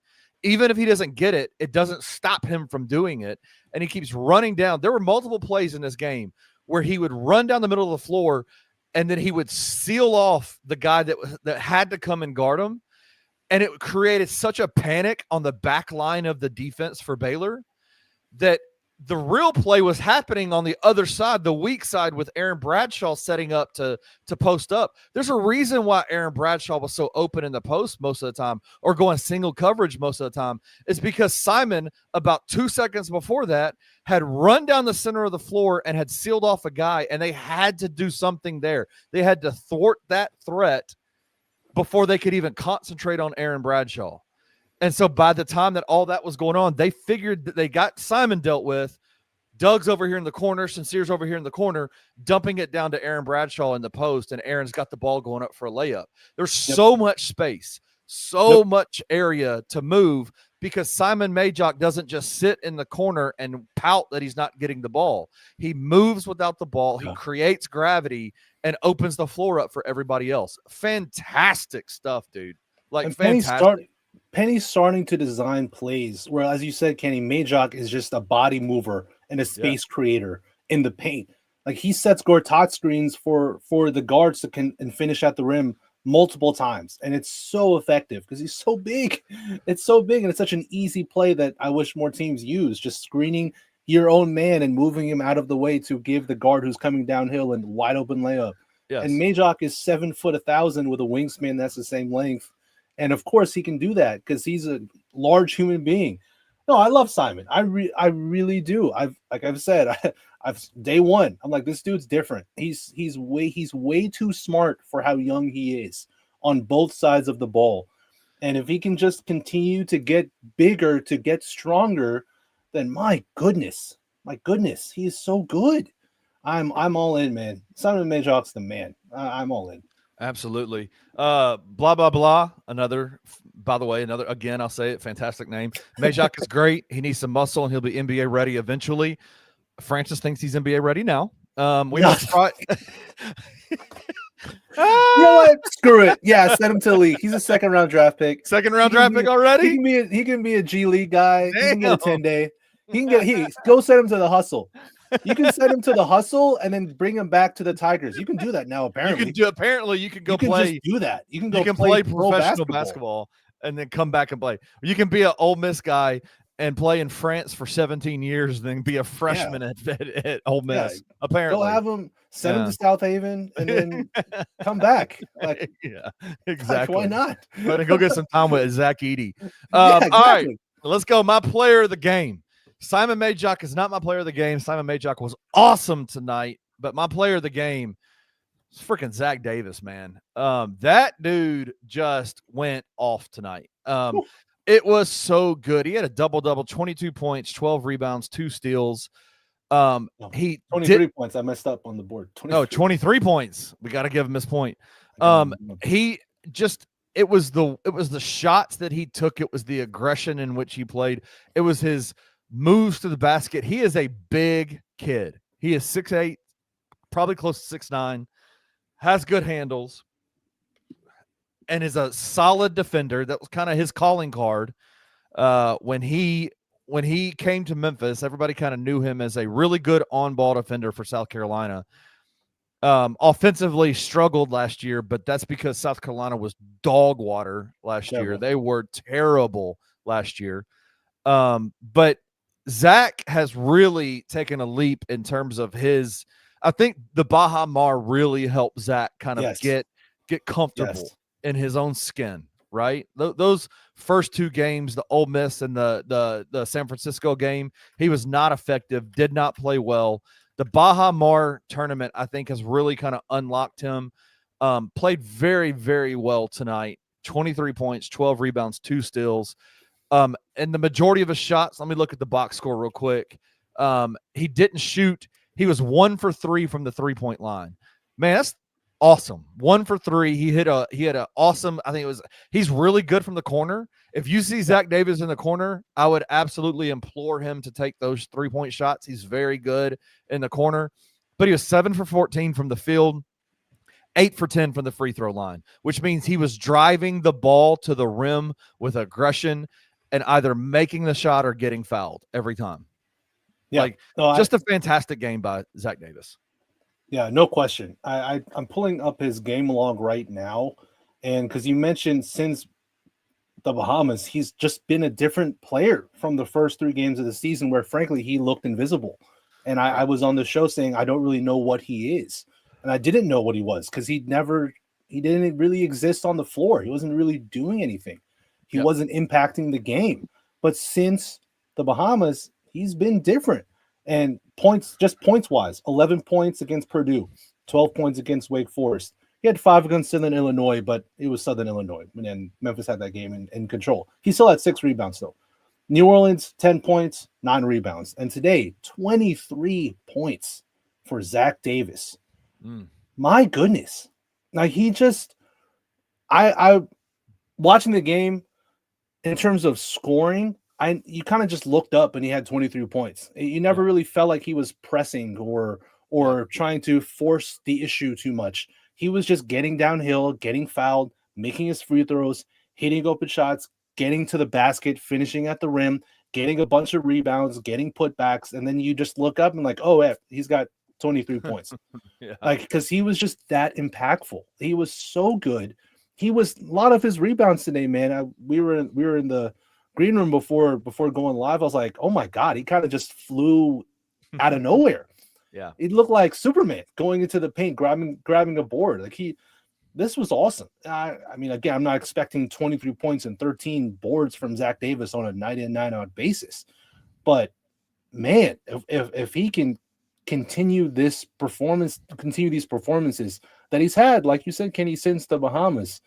Even if he doesn't get it, it doesn't stop him from doing it. And he keeps running down. There were multiple plays in this game where he would run down the middle of the floor and then he would seal off the guy that had to come and guard him. And it created such a panic on the back line of the defense for Baylor that the real play was happening on the other side, the weak side, with Aaron Bradshaw setting up to post up. There's a reason why Aaron Bradshaw was so open in the post most of the time, or going single coverage most of the time. It's because Simon, about 2 seconds before that, had run down the center of the floor and had sealed off a guy, and they had to do something there. They had to thwart that threat before they could even concentrate on Aaron Bradshaw. And so by the time that all that was going on, they figured that they got Simon dealt with. Doug's over here in the corner, Sincere's over here in the corner, dumping it down to Aaron Bradshaw in the post, and Aaron's got the ball going up for a layup. There's so much space, so much area to move, because Simon Majok doesn't just sit in the corner and pout that he's not getting the ball. He moves without the ball. He creates gravity and opens the floor up for everybody else. Fantastic stuff, dude. Like, and fantastic. Penny's starting to design plays where, as you said, Kenny, Majok is just a body mover and a space creator in the paint. Like, he sets Gortat screens for the guards to and finish at the rim multiple times, and it's so effective because he's so big. It's so big, and it's such an easy play that I wish more teams use, just screening your own man and moving him out of the way to give the guard who's coming downhill and wide open layup. Yes. And Majok is 7 foot 1,000 with a wingspan that's the same length. And of course he can do that because he's a large human being. No, I love Simon. I really do. I've said, I've day one, I'm like, this dude's different. He's way too smart for how young he is on both sides of the ball. And if he can just continue to get bigger, to get stronger, then my goodness, he is so good. I'm all in, man. Simon Majok's the man. I'm all in. Absolutely. Blah, blah, blah. By the way, again, I'll say it, fantastic name. Majok is great. He needs some muscle, and he'll be NBA ready eventually. Francis thinks he's NBA ready now. We must try. You know what? Screw it. Yeah, send him to the league. He's a second-round draft pick. Second-round draft pick already? He can be a G League guy. Damn. He can get a 10-day. Go send him to the hustle. You can send him to the hustle and then bring him back to the Tigers. You can do that now. Apparently, you can go play. Just do that. You can play pro professional basketball and then come back and play. You can be an Ole Miss guy and play in France for 17 years, and then be a freshman at Ole Miss. Yeah. Apparently, go have him. Send him to South Haven and then come back. Like, yeah, exactly. Like, why not? But go get some time with Zack Edey. Exactly. All right, let's go. My player of the game. Simon Majok is not my player of the game. Simon Majok was awesome tonight, but my player of the game is freaking Zach Davis, man. That dude just went off tonight. It was so good. He had a double-double, 22 points, 12 rebounds, 2 steals. 23 points. I messed up on the board. 23 points. We got to give him his point. It was the shots that he took. It was the aggression in which he played. It was his moves to the basket. He is a big kid. He is 6'8", probably close to 6'9", has good handles, and is a solid defender. That was kind of his calling card. When he came to Memphis, everybody kind of knew him as a really good on-ball defender for South Carolina. Offensively struggled last year, but that's because South Carolina was dog water last year. They were terrible last year. But Zack has really taken a leap in terms of I think the Baha Mar really helped Zack kind of get comfortable in his own skin, right? Those first 2 games, the Ole Miss and the San Francisco game, he was not effective, did not play well. The Baha Mar tournament, I think, has really kind of unlocked him. Played very, very well tonight. 23 points, 12 rebounds, 2 steals. And the majority of his shots, let me look at the box score real quick. He didn't shoot. He was 1 for 3 from the 3-point line. Man, that's awesome. 1 for 3. He had a awesome, he's really good from the corner. If you see Zach Davis in the corner, I would absolutely implore him to take those 3-point shots. He's very good in the corner. But he was 7 for 14 from the field, 8 for 10 from the free throw line, which means he was driving the ball to the rim with aggression and either making the shot or getting fouled every time. Yeah, just a fantastic game by Zach Davis. Yeah, no question. I'm pulling up his game log right now, and because you mentioned since the Bahamas, he's just been a different player from the first 3 games of the season where, frankly, he looked invisible. And I was on the show saying, I don't really know what he is. And I didn't know what he was because he didn't really exist on the floor. He wasn't really doing anything. He wasn't impacting the game. But since the Bahamas, he's been different. And points wise, 11 points against Purdue, 12 points against Wake Forest. He had 5 against Southern Illinois, but it was Southern Illinois. And then Memphis had that game in control. He still had 6 rebounds, though. New Orleans, 10 points, 9 rebounds. And today, 23 points for Zack Davis. My goodness. Like, he just – I watching the game, in terms of scoring, you kind of just looked up and he had 23 points. You never really felt like he was pressing or trying to force the issue too much. He was just getting downhill, getting fouled, making his free throws, hitting open shots, getting to the basket, finishing at the rim, getting a bunch of rebounds, getting putbacks, and then you just look up and like, oh, he's got 23 points. Like, because he was just that impactful. He was so good. He was a lot of his rebounds today, man. We were in the green room before going live. I was like, oh my God, he kind of just flew out of nowhere. Yeah. It looked like Superman going into the paint, grabbing a board. Like, this was awesome. I mean, again, I'm not expecting 23 points and 13 boards from Zack Davis on a night in, night out basis. But man, if he can continue these performances that he's had, like you said, Kenny, since the Bahamas,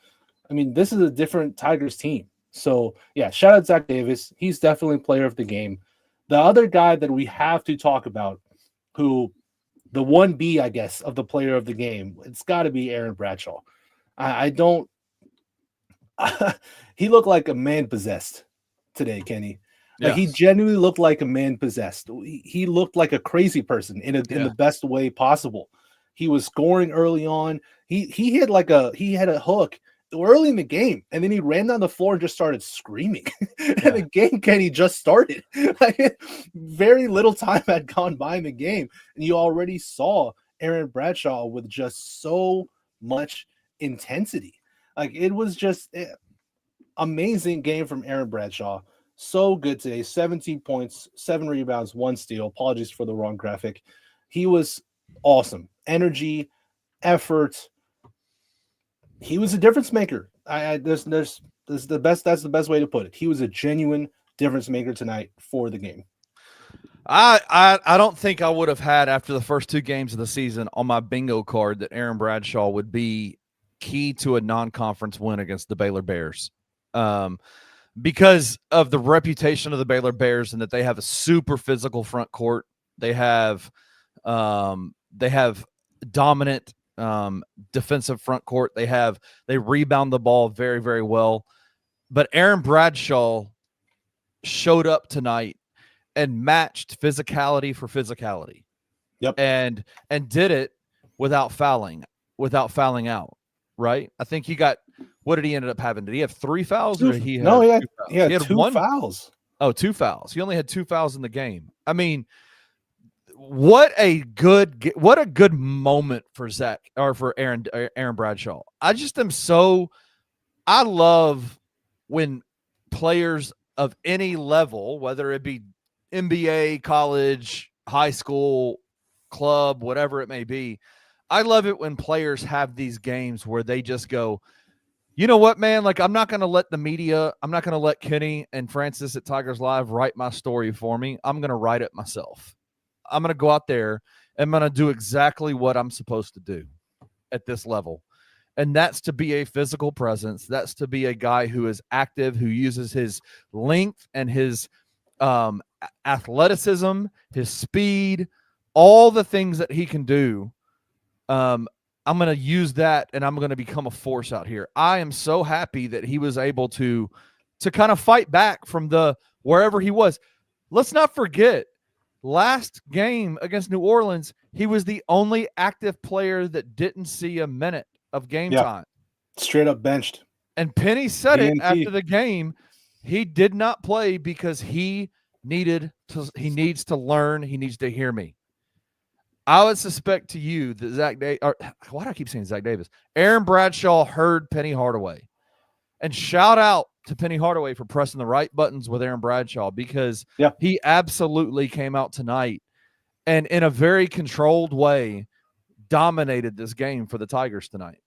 I mean, this is a different Tigers team. So yeah, shout out Zack Davis. He's definitely player of the game. The other guy that we have to talk about, who the 1B, I guess, of the player of the game, it's got to be Aaron Bradshaw. He looked like a man possessed today, Kenny. Like, he genuinely looked like a man possessed. He looked like a crazy person in the best way possible. He was scoring early on. He had a hook early in the game, and then he ran down the floor and just started screaming. And the game, Kenny, just started. Like, very little time had gone by in the game, and you already saw Aaron Bradshaw with just so much intensity. Like, it was just amazing game from Aaron Bradshaw. So good today. 17 points, 7 rebounds, 1 steal. Apologies for the wrong graphic. He was awesome. Energy, effort. He was a difference maker. That's the best way to put it. He was a genuine difference maker tonight for the game. I don't think I would have had, after the first 2 games of the season, on my bingo card that Aaron Bradshaw would be key to a non-conference win against the Baylor Bears. Because of the reputation of the Baylor Bears, and that they have a super physical front court. They have dominant defensive front court. They rebound the ball very, very well. But Aaron Bradshaw showed up tonight and matched physicality for physicality. Yep. And did it without fouling out. Right? I think he got, what did he end up having? Did he have 3 fouls? Or he had 2 fouls. Oh, 2 fouls. He only had 2 fouls in the game. I mean, what a good moment for Zack, or for Aaron Bradshaw. I love when players of any level, whether it be NBA, college, high school, club, whatever it may be, I love it when players have these games where they just go, you know what, man? Like, I'm not going to let the media, I'm not going to let Kenny and Francis at Tigers Live write my story for me. I'm going to write it myself. I'm going to go out there and I'm going to do exactly what I'm supposed to do at this level. And that's to be a physical presence. That's to be a guy who is active, who uses his length and his athleticism, his speed, all the things that he can do. I'm going to use that, and I'm going to become a force out here. I am so happy that he was able to kind of fight back from wherever he was. Let's not forget, last game against New Orleans, he was the only active player that didn't see a minute of game time. Straight up benched. And Penny said it after the game. He did not play because he needs to learn. He needs to hear me. I would suspect to you that why do I keep saying Zack Davis? Aaron Bradshaw heard Penny Hardaway. And shout out to Penny Hardaway for pressing the right buttons with Aaron Bradshaw, because Yeah. he absolutely came out tonight and in a very controlled way dominated this game for the Tigers tonight.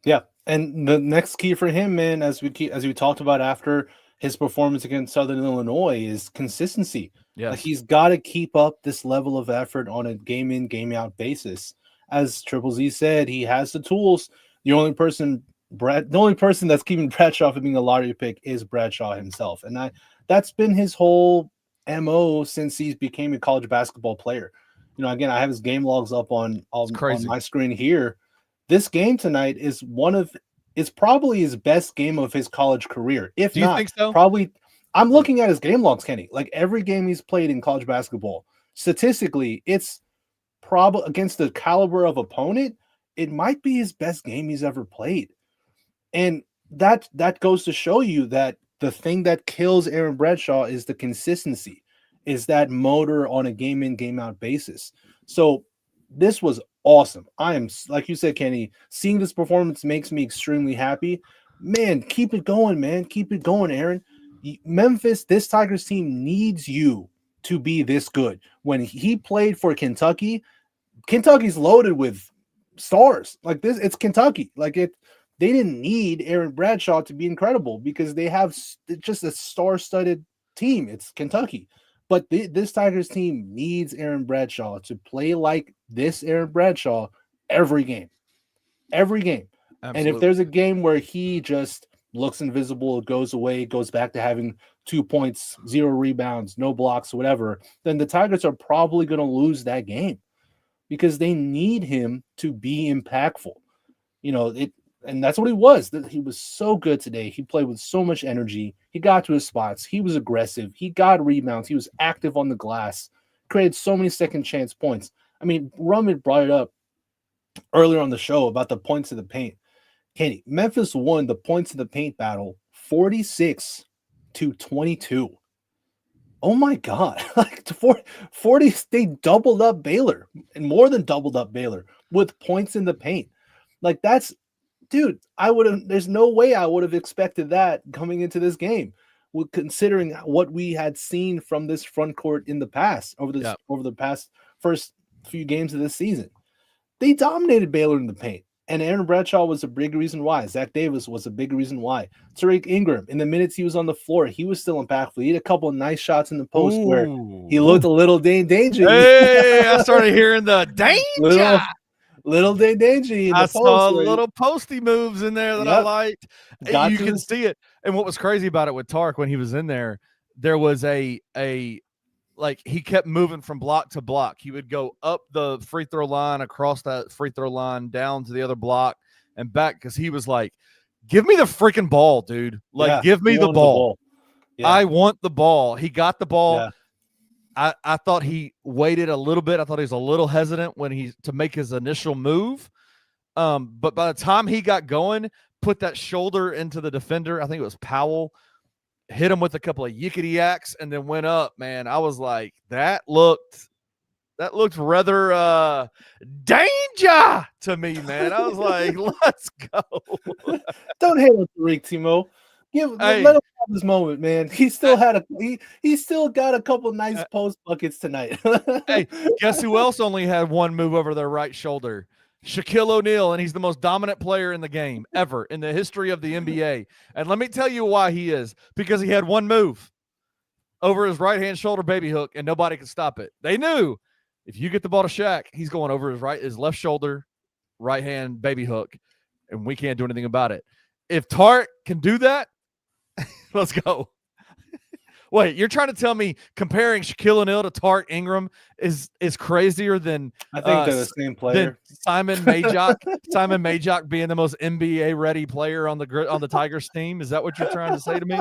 Yeah, and the next key for him, man, as we talked about after his performance against Southern Illinois, is consistency. Yes. Like, he's got to keep up this level of effort on a game in, game out basis. As Triple Z said, he has the tools. The only person that's keeping Bradshaw from being a lottery pick is Bradshaw himself, and that's been his whole MO since he became a college basketball player. You know, again, I have his game logs up on my screen here. This game tonight is probably his best game of his college career. If Do you not, think so? probably. I'm looking at his game logs, Kenny. Like, every game he's played in college basketball, statistically, it's probably against the caliber of opponent. It might be his best game he's ever played. And that goes to show you that the thing that kills Aaron Bradshaw is the consistency, is that motor on a game in, game out basis. So this was awesome. I am, like you said, Kenny, seeing this performance makes me extremely happy. Man, keep it going, man. Keep it going, Aaron. Memphis, this Tigers team needs you to be this good. When he played for Kentucky, Kentucky's loaded with stars. Like this, it's Kentucky. They didn't need Aaron Bradshaw to be incredible because they have just a star-studded team. It's Kentucky. But this Tigers team needs Aaron Bradshaw to play like this Aaron Bradshaw every game. Every game. Absolutely. And if there's a game where he just looks invisible, goes away, goes back to having 2 points, 0 rebounds, no blocks, whatever, then the Tigers are probably going to lose that game because they need him to be impactful. You know, and that's what he was. He was so good today. He played with so much energy. He got to his spots. He was aggressive. He got rebounds. He was active on the glass, created so many second chance points. I mean, Rumman brought it up earlier on the show about the points of the paint. Kenny, Memphis won the points of the paint battle 46-22. Oh my God. Like 40, they doubled up Baylor and more than doubled up Baylor with points in the paint. Like, that's, dude, there's no way I would have expected that coming into this game, considering what we had seen from this front court in the past over the past first few games of this season. They dominated Baylor in the paint, and Aaron Bradshaw was a big reason why. Zach Davis was a big reason why. Tariq Ingram, in the minutes he was on the floor, he was still impactful. He had a couple of nice shots in the post where he looked a little danger. Hey, I started hearing the danger. Little danger. I saw little posty moves in there that I liked. Got you to can see it. And what was crazy about it with Tark when he was in there, there was like he kept moving from block to block. He would go up the free throw line, across that free throw line, down to the other block and back, because he was like, give me the freaking ball, dude. Like, give me the ball. Yeah. I want the ball. He got the ball. Yeah. I thought he waited a little bit. I thought he was a little hesitant to make his initial move. But by the time he got going, put that shoulder into the defender, I think it was Powell, hit him with a couple of yickety yaks, and then went up, man. I was like, that looked rather danger to me, man. I was like, let's go. Don't hate on Tariq, Timo. Let him have this moment, man. He still got a couple nice post buckets tonight. Hey, guess who else only had one move over their right shoulder? Shaquille O'Neal, and he's the most dominant player in the game ever in the history of the NBA. And let me tell you why he is. Because he had one move over his right-hand shoulder baby hook, and nobody could stop it. They knew if you get the ball to Shaq, he's going over his left shoulder, right-hand baby hook, and we can't do anything about it. If Tark can do that, let's go. Wait, you're trying to tell me comparing Shaquille O'Neal to Tark Ingram is crazier than I think they're the same player. Simon Majock, Simon Majock being the most NBA ready player on the Tigers team? Is that what you're trying to say to me?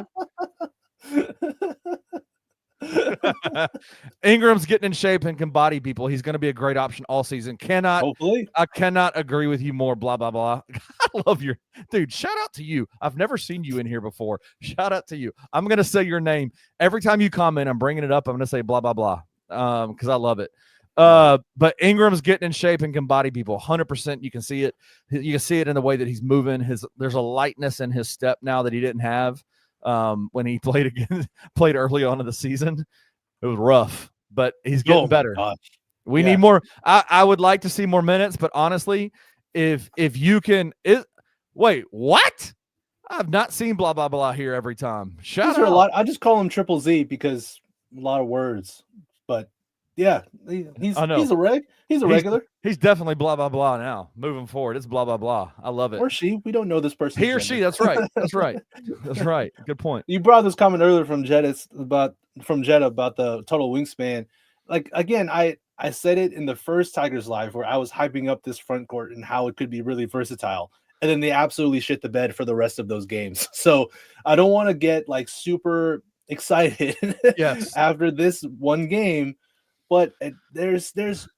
Ingram's getting in shape and can body people. He's going to be a great option all season. Hopefully. I cannot agree with you more. Blah, blah, blah. I love your dude. Shout out to you. I've never seen you in here before. Shout out to you. I'm going to say your name every time you comment. I'm bringing it up. I'm going to say blah, blah, blah. Because I love it. But Ingram's getting in shape and can body people 100%. You can see it. You can see it in the way that he's moving. There's a lightness in his step now that he didn't have when he played early on in the season. It was rough, but he's getting better. Gosh. We need more. I would like to see more minutes, but honestly, if you can, wait, what? I've not seen blah blah blah here every time. Shout out. A lot. I just call him Triple Z because a lot of words. But yeah, he's a regular. He's definitely blah blah blah now. Moving forward, it's blah blah blah. I love it. Or she. We don't know this person. He or she. That's right. That's right. That's right. Good point. You brought this comment earlier from Jeddah about the total wingspan. Like again, I said it in the first Tigers live where I was hyping up this front court and how it could be really versatile. And then they absolutely shit the bed for the rest of those games. So I don't want to get like super excited after this one game, but there's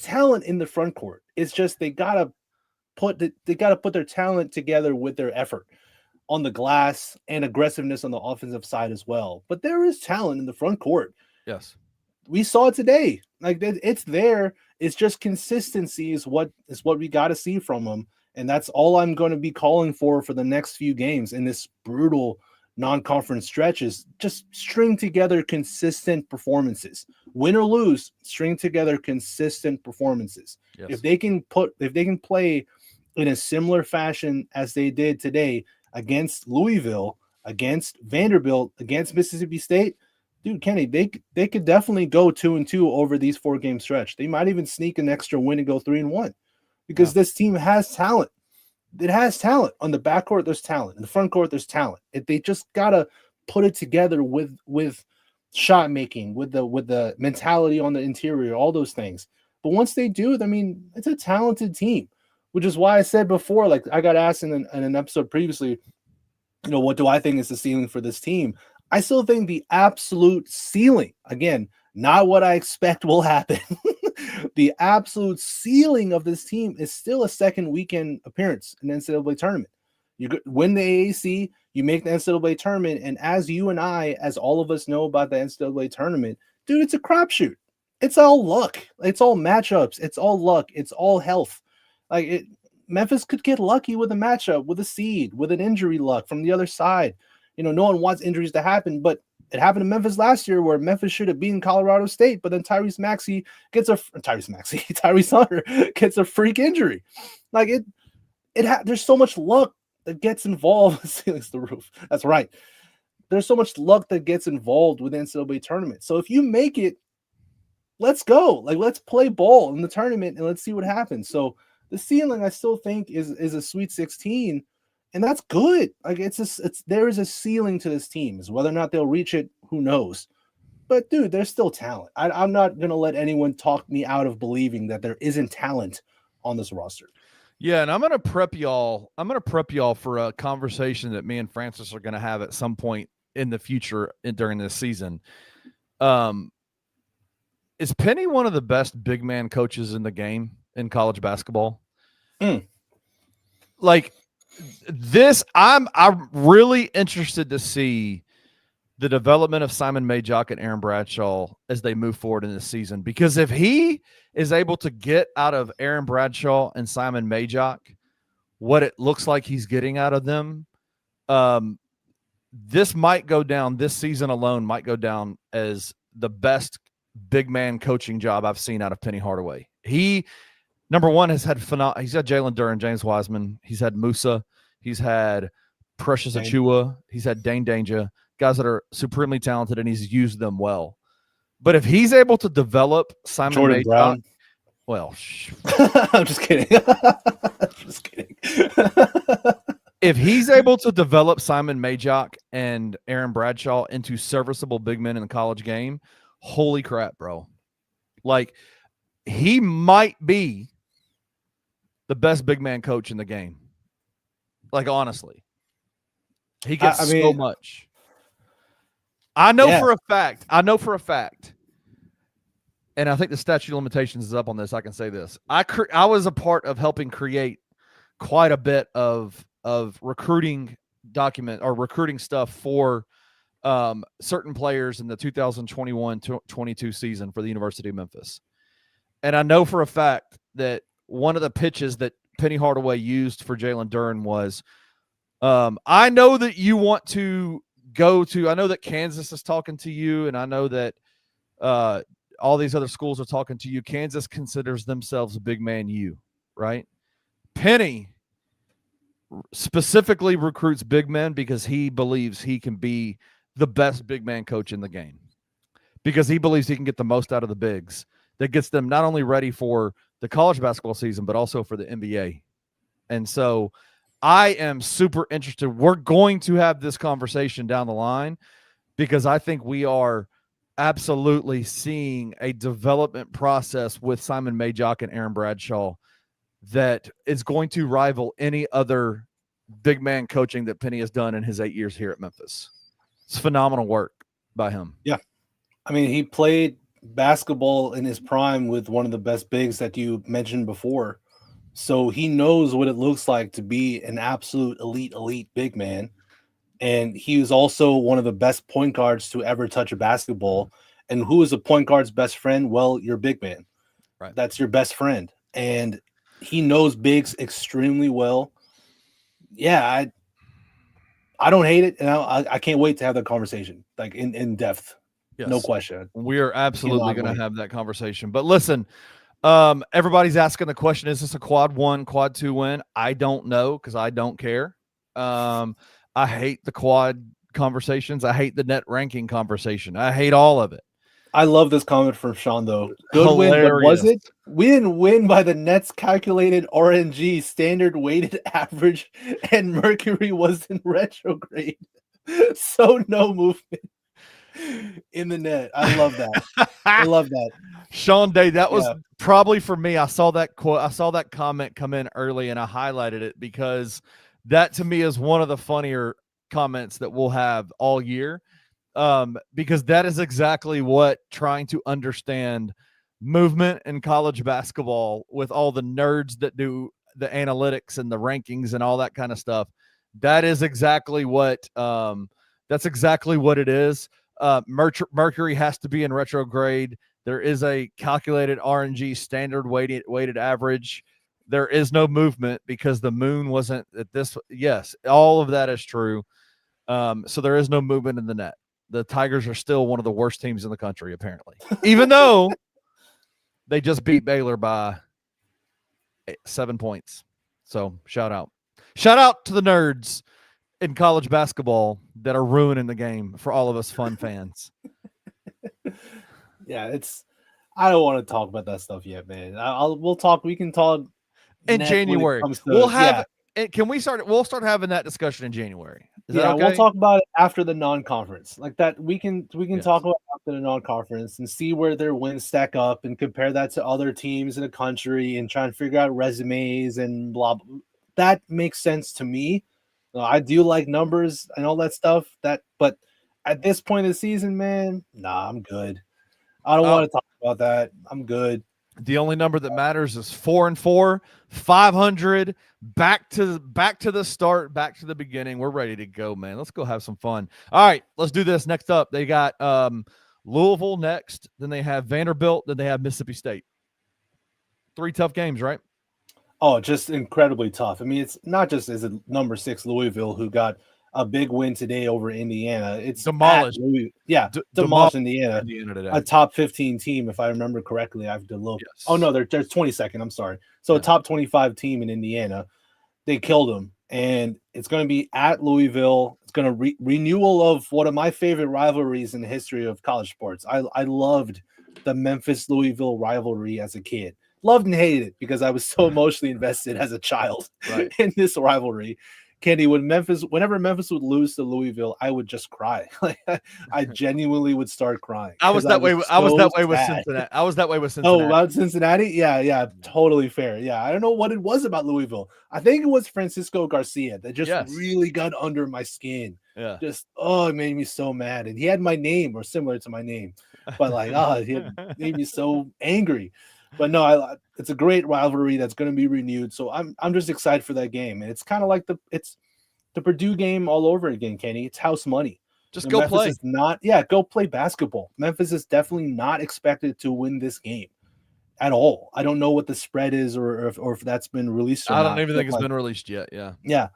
talent in the front court. It's just they gotta put their talent together with their effort on the glass and aggressiveness on the offensive side as well. But there is talent in the front court. Yes. We saw it today. Like it's there. It's just consistency is what we got to see from them. And that's all I'm going to be calling for the next few games in this brutal non-conference stretch is just string together consistent performances. Win or lose, string together consistent performances. Yes. If they can play in a similar fashion as they did today against Louisville, against Vanderbilt, against Mississippi State, dude, Kenny, they could definitely go 2-2 over these 4-game stretch. They might even sneak an extra win and go 3-1. Because this team has talent. It has talent. On the backcourt, there's talent. In the front court, there's talent. They just gotta put it together with shot making, with the mentality on the interior, all those things. But once they do, I mean, it's a talented team, which is why I said before, like I got asked in an episode previously, what do I think is the ceiling for this team? I still think the absolute ceiling, again, not what I expect will happen. The absolute ceiling of this team is still a second weekend appearance in the NCAA tournament. You win the AAC, you make the NCAA tournament, and as you and I, as all of us know about the NCAA tournament, dude, it's a crapshoot. It's all luck. It's all matchups. It's all luck. It's all health. Memphis could get lucky with a matchup, with a seed, with an injury luck from the other side. No one wants injuries to happen, but it happened to Memphis last year where Memphis should have beaten Colorado State, but then Tyrese Hunter gets a freak injury. There's so much luck that gets involved. Ceiling's the roof. That's right. There's so much luck that gets involved with the NCAA tournament. So if you make it, let's go. Let's play ball in the tournament and let's see what happens. So the ceiling, I still think, is a Sweet 16. And that's good. There is a ceiling to this team. Is whether or not they'll reach it, who knows? But dude, there's still talent. I'm not gonna let anyone talk me out of believing that there isn't talent on this roster. Yeah, and I'm gonna prep y'all for a conversation that me and Francis are gonna have at some point in the future during this season. Is Penny one of the best big man coaches in the game in college basketball? I'm really interested to see the development of Simon Majock and Aaron Bradshaw as they move forward in this season. Because if he is able to get out of Aaron Bradshaw and Simon Majock what it looks like he's getting out of them, this season alone might go down as the best big man coaching job I've seen out of Penny Hardaway. He, number one, he's had Jalen Duren, James Wiseman. He's had Musa. He's had Precious Achua. He's had Dane Danger, guys that are supremely talented, and he's used them well. But if he's able to develop Simon Jordan Brown, well, I'm just kidding. Just kidding. If he's able to develop Simon Majock and Aaron Bradshaw into serviceable big men in the college game, holy crap, bro. He might be the best big man coach in the game. Honestly. He gets so much. I know for a fact, and I think the statute of limitations is up on this. I can say this. I was a part of helping create quite a bit of recruiting recruiting stuff for certain players in the 2021-22 season for the University of Memphis. And I know for a fact that one of the pitches that Penny Hardaway used for Jalen Duren was, I know that you want to go to, I know that Kansas is talking to you, and I know that all these other schools are talking to you. Kansas considers themselves a big man U, right? Penny specifically recruits big men because he believes he can be the best big man coach in the game, because he believes he can get the most out of the bigs that gets them not only ready for the college basketball season, but also for the NBA. And so I am super interested. We're going to have this conversation down the line because I think we are absolutely seeing a development process with Simon Majock and Aaron Bradshaw that is going to rival any other big man coaching that Penny has done in his 8 years here at Memphis. It's phenomenal work by him. Yeah. I mean, he played basketball in his prime with one of the best bigs that you mentioned before. So he knows what it looks like to be an absolute elite big man. And he was also one of the best point guards to ever touch a basketball. And who is a point guard's best friend? Well, your big man. Right. That's your best friend. And he knows bigs extremely well. Yeah, I don't hate it. And I can't wait to have that conversation, like in depth. Yes. No question. We are absolutely going to have that conversation. But listen, everybody's asking the question, is this a quad 1, quad 2 win? I don't know because I don't care. I hate the quad conversations. I hate the net ranking conversation. I hate all of it. I love this comment from Sean, though. Good win, but was it? We didn't win by the Nets' calculated RNG standard weighted average, and Mercury was in retrograde. So no movement in the net. I love that. I love that. Sean Day, that was probably for me. I saw that quote. I saw that comment come in early, and I highlighted it because that to me is one of the funnier comments that we'll have all year. Because that is exactly what trying to understand movement in college basketball with all the nerds that do the analytics and the rankings and all that kind of stuff. That is exactly what that's exactly what it is. Mercury has to be in retrograde. There is a calculated RNG standard weighted average. There is no movement because the moon wasn't at this. Yes, all of that is true. So there is no movement in the net. The Tigers are still one of the worst teams in the country, apparently, even though they just beat Baylor by 7 points. So shout out to the nerds in college basketball that are ruining the game for all of us fun fans. Yeah, I don't want to talk about that stuff yet, man. We can talk in January. We'll have. Can we start? We'll start having that discussion in January. Is that okay? We'll talk about it after the non-conference. Like that, we can talk about after the non-conference and see where their wins stack up and compare that to other teams in the country and try and figure out resumes and blah blah. That makes sense to me. I do like numbers and all that stuff. But at this point of the season, man, nah, I'm good. I don't want to talk about that. I'm good. The only number that matters is 4-4, 500, back to the start, back to the beginning. We're ready to go, man. Let's go have some fun. All right, let's do this. Next up, they got Louisville next. Then they have Vanderbilt. Then they have Mississippi State. 3 tough games, right? Oh, just incredibly tough. I mean, it's not just as a number 6 Louisville who got a big win today over Indiana. It's demolished. Demolished Indiana today. A top 15 team, if I remember correctly. I have to look. Yes. Oh, no, they're 22nd. I'm sorry. So a top 25 team in Indiana. They killed them. And it's going to be at Louisville. It's going to renewal of one of my favorite rivalries in the history of college sports. I loved the Memphis-Louisville rivalry as a kid. Loved and hated it because I was so emotionally invested as a child in this rivalry. Kenny, whenever Memphis would lose to Louisville, I would just cry. Like I genuinely would start crying. I was that way. I was that way with Cincinnati. Oh, about Cincinnati? Yeah, totally fair. Yeah, I don't know what it was about Louisville. I think it was Francisco Garcia that just really got under my skin. Yeah, it made me so mad. And he had my name or similar to my name, but it made me so angry. But no, it's a great rivalry that's going to be renewed. So I'm just excited for that game. And it's kind of like it's the Purdue game all over again, Kenny. It's house money. Just go play. Go play basketball. Memphis is definitely not expected to win this game at all. I don't know what the spread is or if that's been released or not. I don't even think it's been released yet. Yeah. Yeah.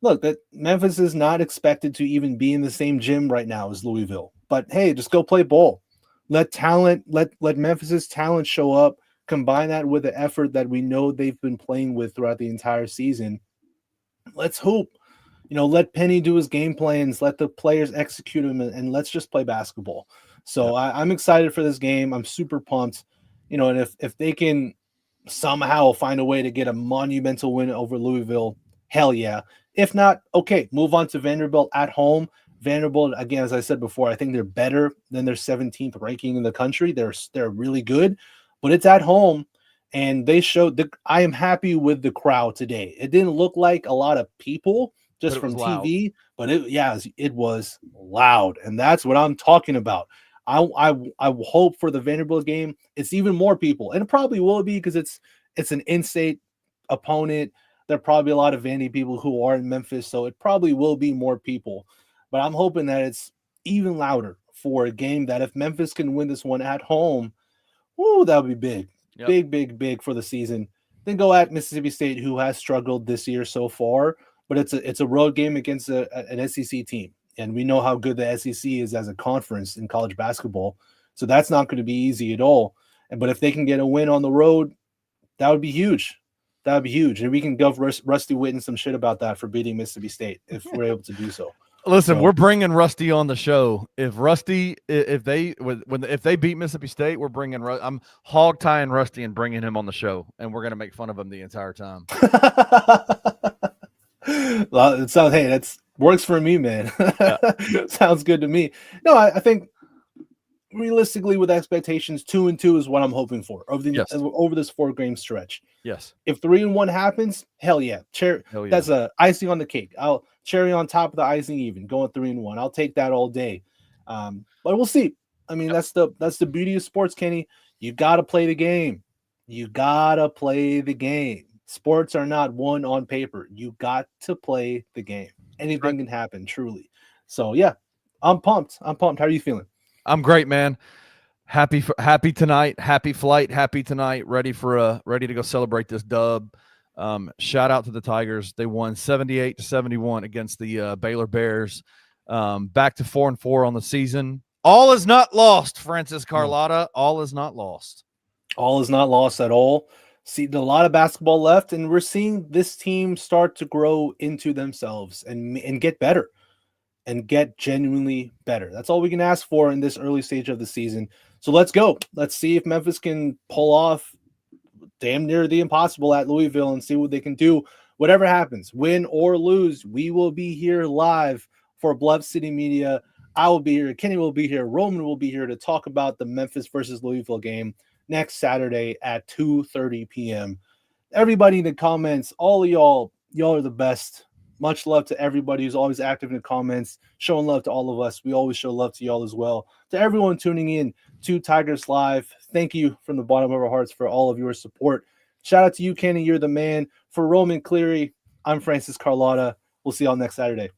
look, that Memphis is not expected to even be in the same gym right now as Louisville. But hey, just go play ball. Let Memphis's talent show up. Combine that with the effort that we know they've been playing with throughout the entire season. Let's hoop. Let Penny do his game plans. Let the players execute them, and let's just play basketball. So I'm excited for this game. I'm super pumped. And if they can somehow find a way to get a monumental win over Louisville, hell yeah. If not, okay, move on to Vanderbilt at home. Vanderbilt, again, as I said before, I think they're better than their 17th ranking in the country. They're really good, but it's at home, and they showed I am happy with the crowd today. It didn't look like a lot of people just from TV, but it was loud, and that's what I'm talking about. I hope for the Vanderbilt game it's even more people, and it probably will be because it's an in-state opponent. There are probably a lot of Vandy people who are in Memphis, so it probably will be more people. But I'm hoping that it's even louder for a game that if Memphis can win this one at home, that would be big. Yep. Big for the season. Then go at Mississippi State, who has struggled this year so far, but it's a road game against an SEC team. And we know how good the SEC is as a conference in college basketball. So that's not going to be easy at all. But if they can get a win on the road, that would be huge. That would be huge. And we can give Rusty Witten some shit about that for beating Mississippi State if we're able to do so. Listen, we're bringing Rusty on the show. If they beat Mississippi State, we're bringing. I'm hog tying Rusty and bringing him on the show, and we're going to make fun of him the entire time. Well, that works for me, man. Sounds good to me. No, I think realistically, with expectations, 2-2 is what I'm hoping for over this 4-game stretch. Yes. If 3-1 happens, hell yeah. That's a icing on the cake. Cherry on top of the icing, even going 3-1. I'll take that all day. But we'll see. I mean, that's the beauty of sports, Kenny. You got to play the game. Sports are not won on paper. You got to play the game. Anything can happen, truly. So yeah, I'm pumped. How are you feeling? I'm great, man. Happy tonight. Happy flight. Happy tonight. Ready to go celebrate this dub. Shout out to the Tigers. They won 78-71 against the Baylor Bears. Back to 4-4 on the season. All is not lost, Francis Carlotta. All is not lost. All is not lost at all. See, a lot of basketball left, and we're seeing this team start to grow into themselves and get better. And get genuinely better. That's all we can ask for in this early stage of the season. So let's go. Let's see if Memphis can pull off damn near the impossible at Louisville and see what they can do. Whatever happens, win or lose, we will be here live for Bluff City Media. I will be here. Kenny will be here. Roman will be here to talk about the Memphis versus Louisville game next Saturday at 2:30 p.m. Everybody in the comments, all of y'all are the best. Much love to everybody who's always active in the comments, showing love to all of us. We always show love to y'all as well. To everyone tuning in to Tigers Live, thank you from the bottom of our hearts for all of your support. Shout out to you, Kenny. You're the man. For Roman Cleary, I'm Francis Carlotta. We'll see y'all next Saturday.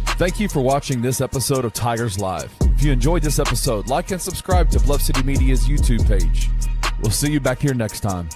Thank you for watching this episode of Tigers Live. If you enjoyed this episode, like and subscribe to Bluff City Media's YouTube page. We'll see you back here next time.